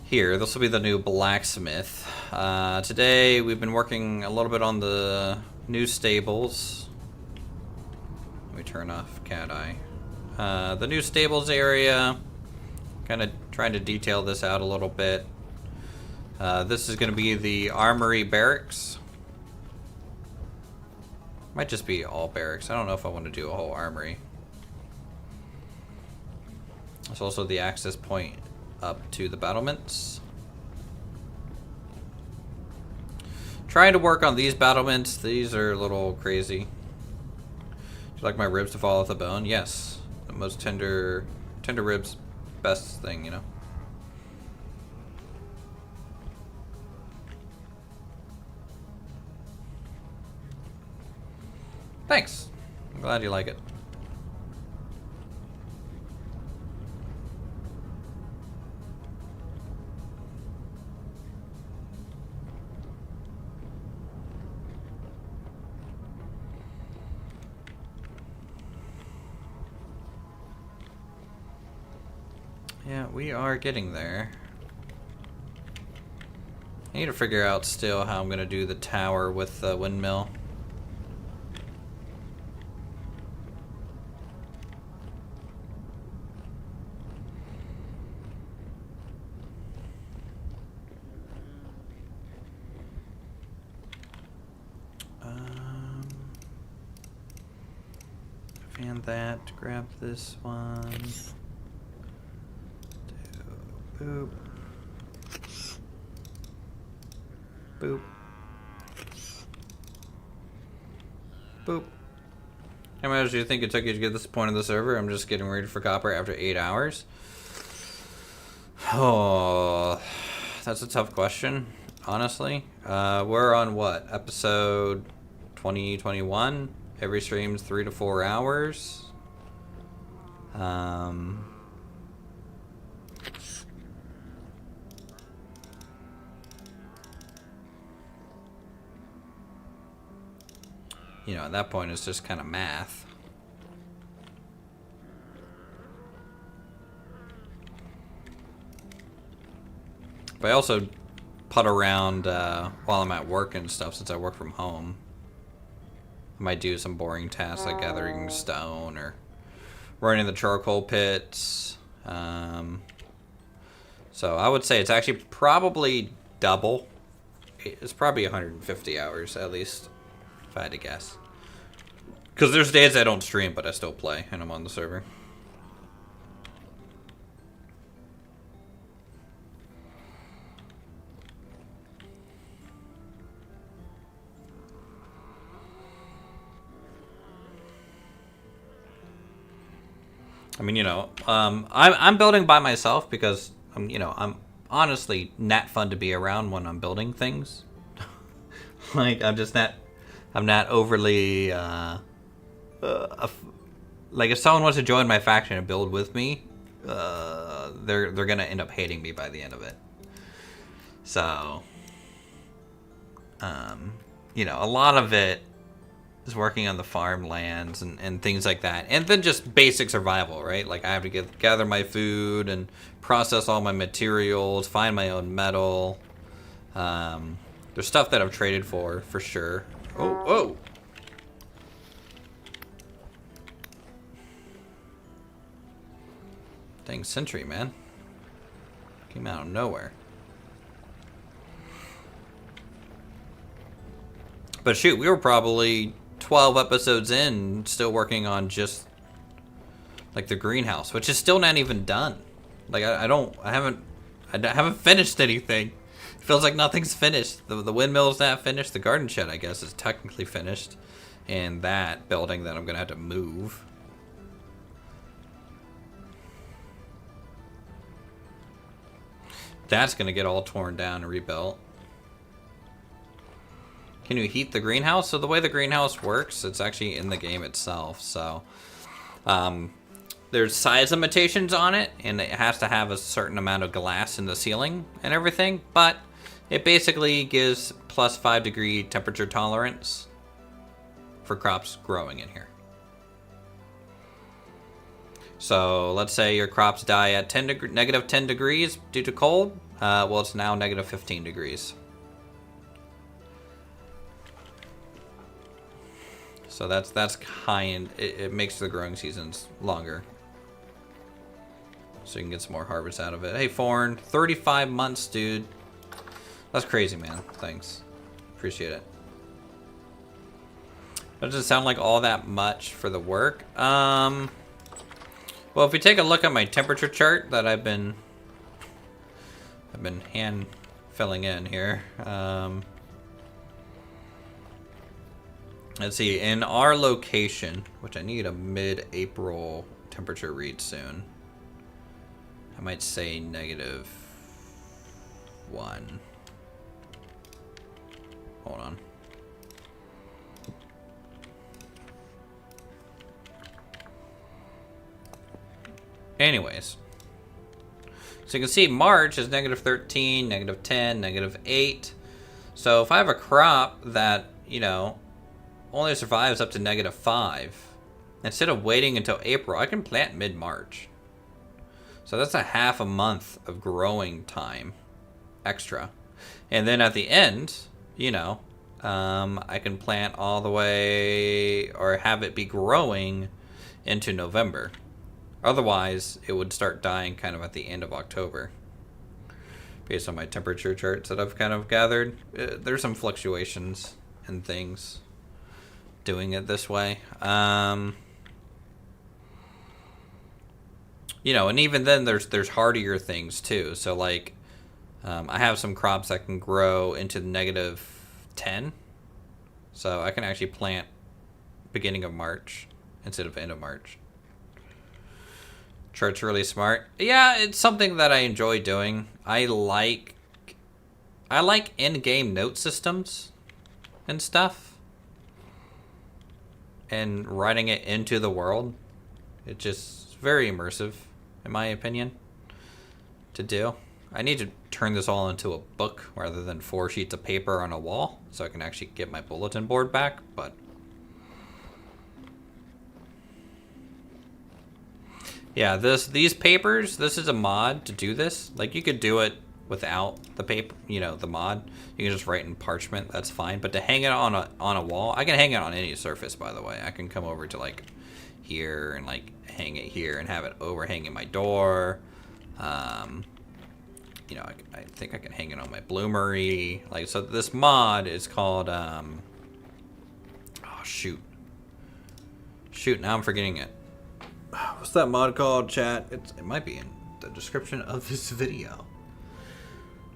Here, this will be the new blacksmith. Today we've been working a little bit on the new stables. Let me turn off cat eye. The new stables area, kind of trying to detail this out a little bit. This is going to be the armory barracks. Might just be all barracks. I don't know if I want to do a whole armory. There's also the access point up to the battlements. Trying to work on these battlements. These are a little crazy. Do you like my ribs to fall off the bone? Yes. The most tender ribs, best thing, you know. Thanks. I'm glad you like it. Yeah, we are getting there. I need to figure out still how I'm going to do the tower with the windmill. Fan that, grab this one. Boop. Boop. Boop. How much do you think it took you to get to this point of the server? I'm just getting ready for copper after 8 hours. Oh, that's a tough question, honestly. We're on what? Episode 2021? Every stream's 3 to 4 hours. You know, at that point, it's just kind of math. But I also putt around while I'm at work and stuff, since I work from home. I might do some boring tasks like gathering stone or running the charcoal pits. So I would say it's actually probably double. It's probably 150 hours at least, if I had to guess. Because there's days I don't stream, but I still play, and I'm on the server. I mean, you know, I'm building by myself because I'm honestly not fun to be around when I'm building things. Like I'm not overly like if someone wants to join my faction and build with me, they're gonna end up hating me by the end of it. So, you know, a lot of it is working on the farmlands and things like that, and then just basic survival, right? Like I have to gather my food and process all my materials, find my own metal. There's stuff that I've traded for sure. Oh. Dang sentry, man. Came out of nowhere. But shoot, we were probably 12 episodes in, still working on just like the greenhouse, which is still not even done. Like I haven't finished anything. It feels like nothing's finished. The windmill's not finished. The garden shed, I guess, is technically finished. And that building that I'm gonna have to move. That's gonna get all torn down and rebuilt. Can you heat the greenhouse? So the way the greenhouse works, it's actually in the game itself. So there's size limitations on it, and it has to have a certain amount of glass in the ceiling and everything. But it basically gives plus 5 degree temperature tolerance for crops growing in here. So let's say your crops die at negative 10 degrees due to cold. Well, it's now negative 15 degrees. So that's kind. It makes the growing seasons longer. So you can get some more harvest out of it. Hey, Forn, 35 months, dude. That's crazy, man. Thanks. Appreciate it. That doesn't sound like all that much for the work. Well, if we take a look at my temperature chart that I've been hand filling in here. Let's see, in our location, which I need a mid-April temperature read soon. I might say -1. Hold on. Anyways. So you can see March is -13, -10, -8. So if I have a crop that, you know, only survives up to -5, instead of waiting until April, I can plant mid-March. So that's a half a month of growing time extra. And then at the end, you know, I can plant all the way, or have it be growing into November. Otherwise, it would start dying kind of at the end of October. Based on my temperature charts that I've kind of gathered. There's some fluctuations and things doing it this way. You know, and even then there's hardier things too. So like, I have some crops that can grow into -10. So I can actually plant beginning of March instead of end of March. Chart's really smart. Yeah, it's something that I enjoy doing. I like in-game note systems and stuff. And writing it into the world. It's just very immersive, in my opinion, to do. I need to turn this all into a book rather than 4 sheets of paper on a wall, so I can actually get my bulletin board back, but yeah, these papers, this is a mod to do this. Like, you could do it without the paper, you know, the mod. You can just write in parchment, that's fine. But to hang it on a wall, I can hang it on any surface, by the way. I can come over to like here and like hang it here and have it overhanging my door. You know, I think I can hang it on my bloomery. Like, so this mod is called, oh shoot, now I'm forgetting it. What's that mod called, chat? It might be in the description of this video.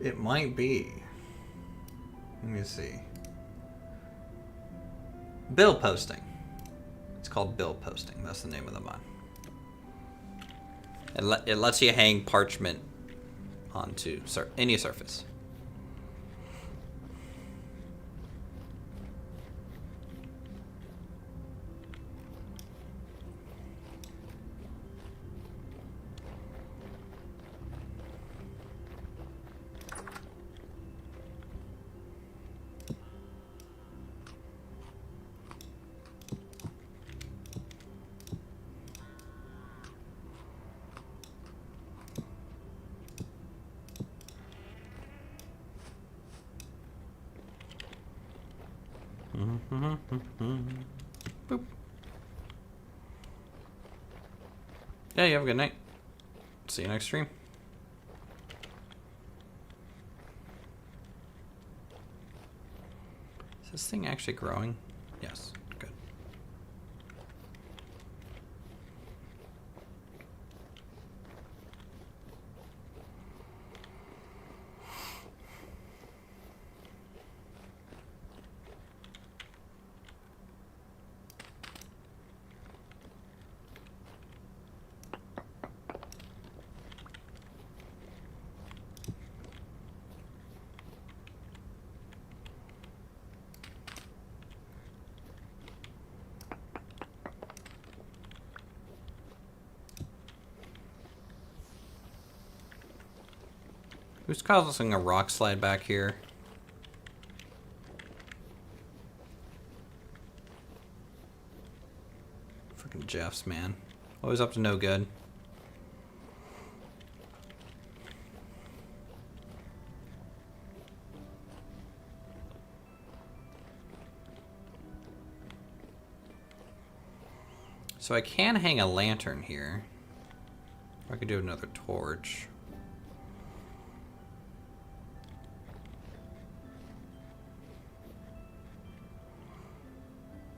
It might be. Let me see. Billposting. It's called Billposting. That's the name of the mod. It lets you hang parchment onto any surface. Boop. Yeah, you have a good night. See you next stream. Is this thing actually growing? Yes. Good. Who's causing a rock slide back here? Freaking Jeffs, man. Always up to no good. So I can hang a lantern here. Or I could do another torch.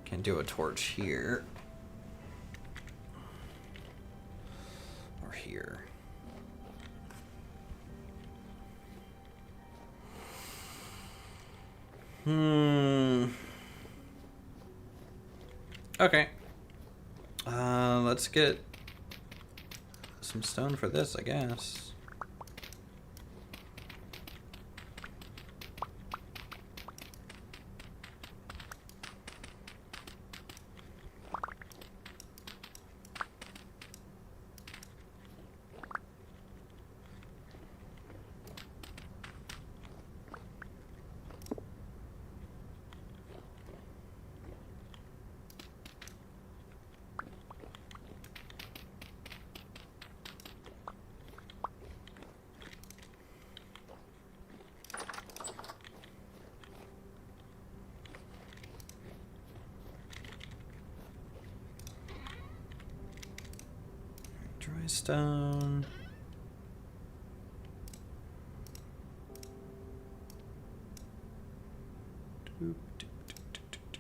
Can do a torch here. Or here. Okay. Let's get some stone for this, I guess. Dry stone. Doop, doop, doop, doop, doop, doop.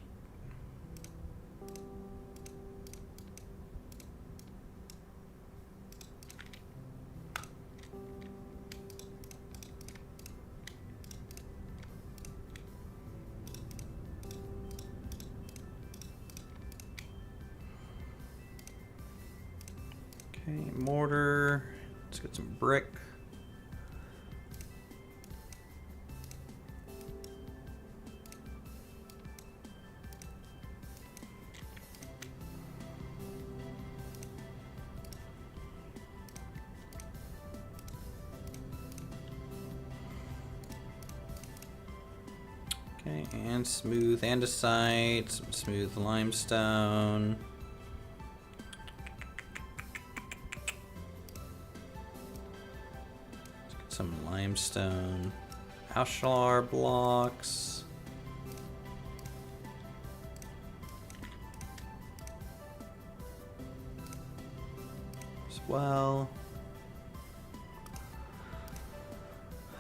Okay, mortar. Let's get some brick. Okay, and smooth andesite, some smooth limestone. Some limestone, ashlar blocks. As well.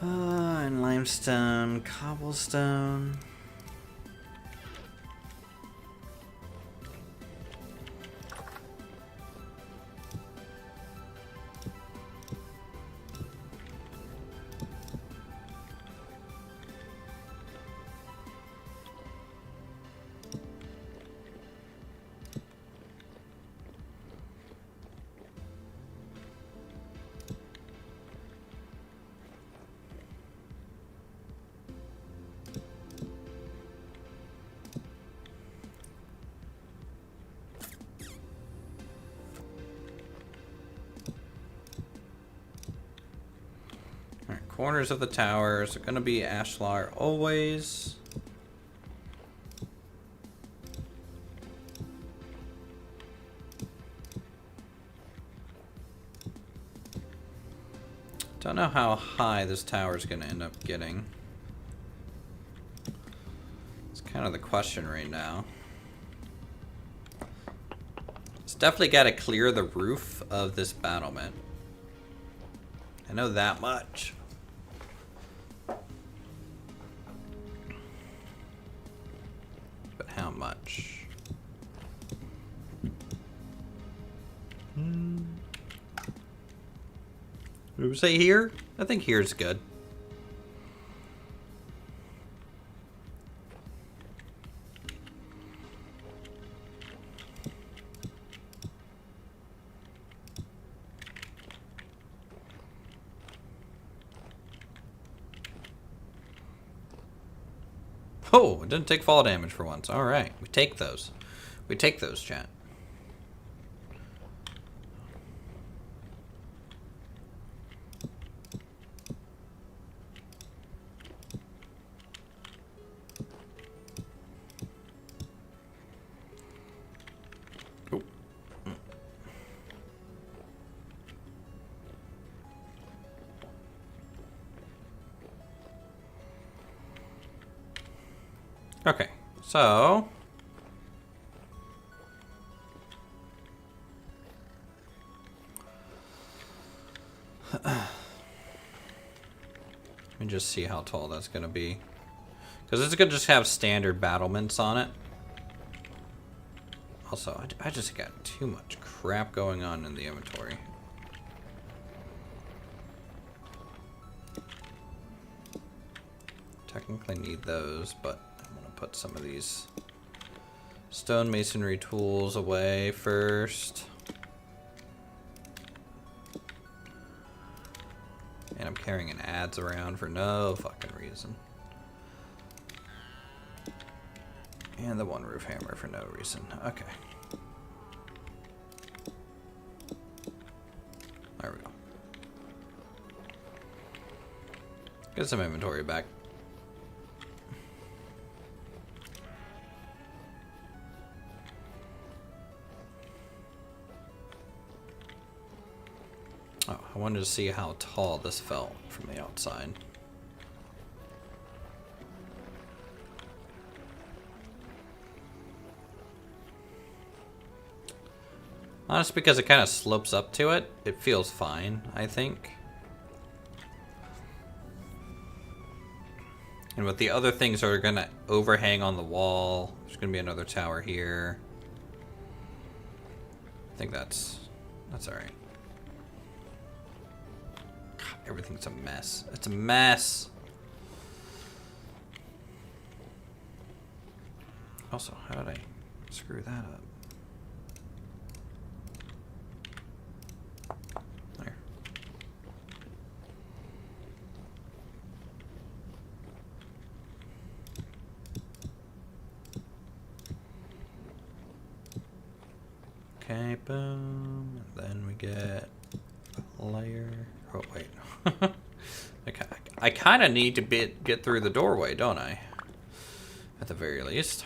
And limestone, cobblestone. Corners of the towers are going to be ashlar always. Don't know how high this tower is going to end up getting. It's kind of the question right now. It's definitely got to clear the roof of this battlement. I know that much. But how much? Did we say here? I think here's good. Oh, it didn't take fall damage for once. All right, we take those. We take those, chat. Oh. Okay, so let me just see how tall that's gonna be, because it's gonna just have standard battlements on it. Also, I just got too much crap going on in the inventory. Technically need those, but I'm gonna put some of these stone masonry tools away first. And I'm carrying an adze around for no fucking reason. And the one roof hammer for no reason. Okay. There we go. Get some inventory back. Oh, I wanted to see how tall this felt from the outside. Honestly, because it kind of slopes up to it, it feels fine, I think. And with the other things that are going to overhang on the wall, there's going to be another tower here. I think that's alright. Everything's a mess. It's a mess. Also, how did I screw that up? There. Okay, boom. And then we get a layer. Oh, wait. I kind of need to get through the doorway, don't I? At the very least.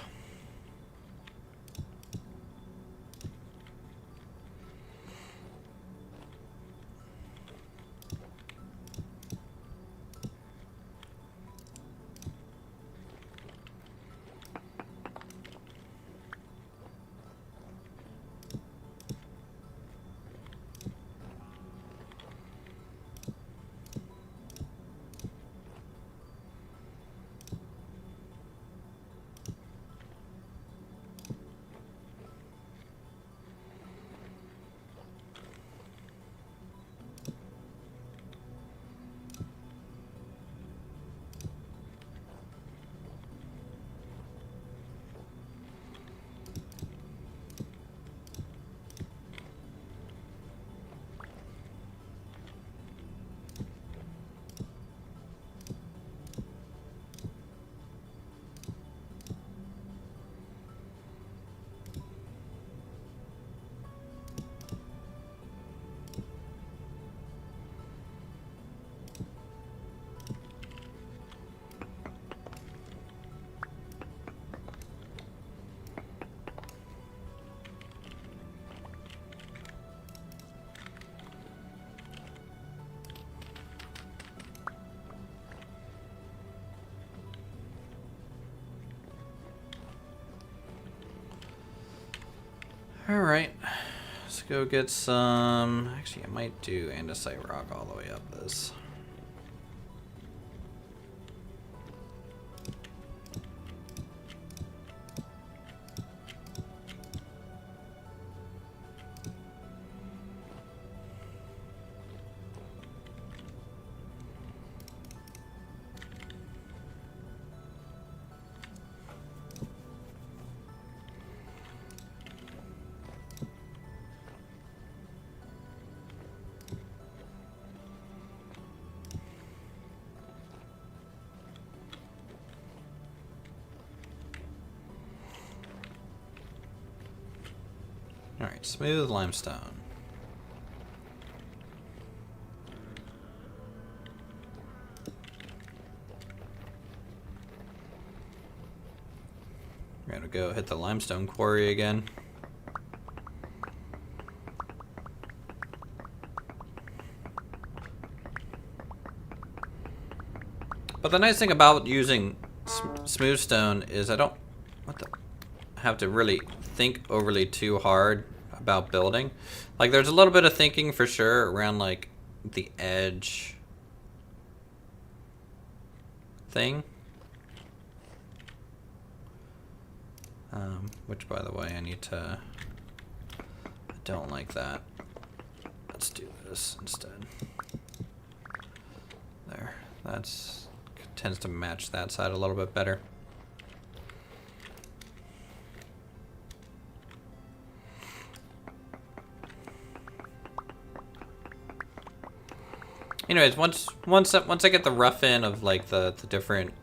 Alright. Let's go get some... Actually, I might do andesite rock all the way up this. Alright, smooth limestone. We're gonna go hit the limestone quarry again. But the nice thing about using smooth stone is I don't have to really think overly too hard about building. Like, there's a little bit of thinking for sure around like the edge thing. Which, by the way, I don't like that. Let's do this instead. There. That's tends to match that side a little bit better. Anyways, once I get the rough in of like the different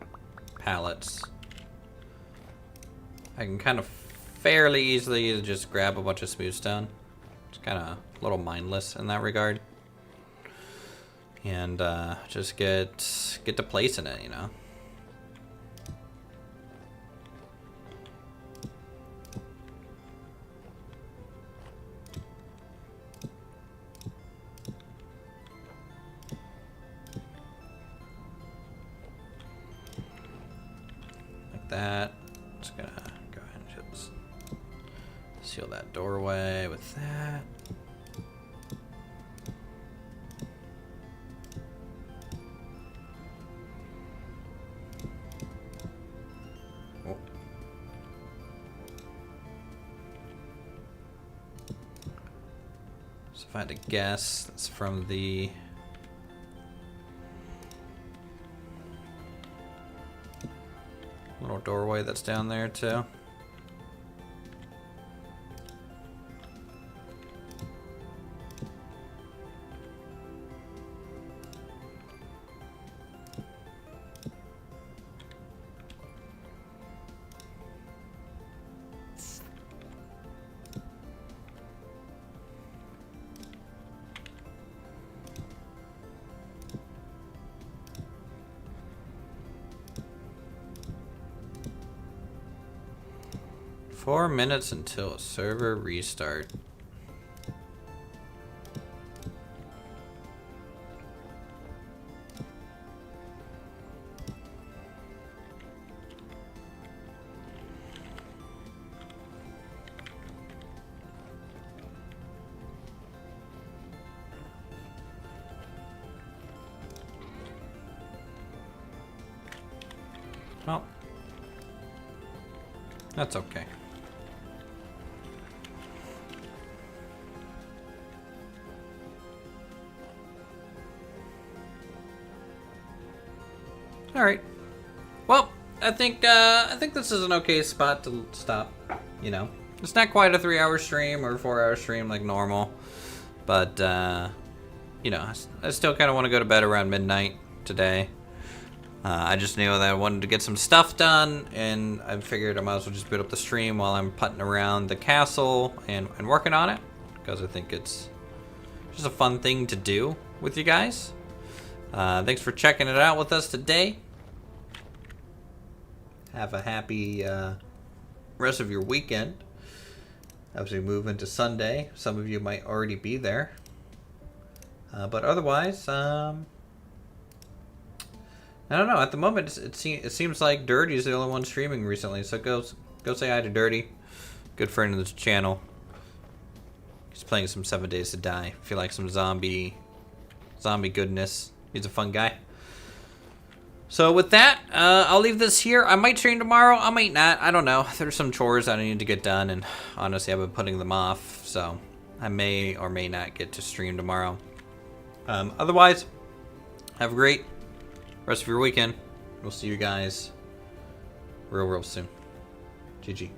palettes, I can kind of fairly easily just grab a bunch of smooth stone. It's kind of a little mindless in that regard, and just get to placing it, you know. That. Just gonna go ahead and just seal that doorway with that. Oh. So if I had to guess, that's from the little doorway that's down there too. Four minutes until a server restart. Well, that's okay. All right. Well, I think this is an okay spot to stop. You know, it's not quite a 3-hour stream or a 4-hour stream like normal, but you know, I still kind of want to go to bed around midnight today. I just knew that I wanted to get some stuff done, and I figured I might as well just boot up the stream while I'm putting around the castle and working on it, because I think it's just a fun thing to do with you guys. Thanks for checking it out with us today. Have a happy rest of your weekend as we move into Sunday. Some of you might already be there. But otherwise, I don't know. At the moment, it seems like Dirty's the only one streaming recently. So go say hi to Dirty. Good friend of the channel. He's playing some 7 Days to Die. If you like some zombie goodness, he's a fun guy. So with that, I'll leave this here. I might stream tomorrow. I might not. I don't know. There's some chores that I need to get done, and honestly, I've been putting them off. So I may or may not get to stream tomorrow. Otherwise, have a great rest of your weekend. We'll see you guys real soon. GG.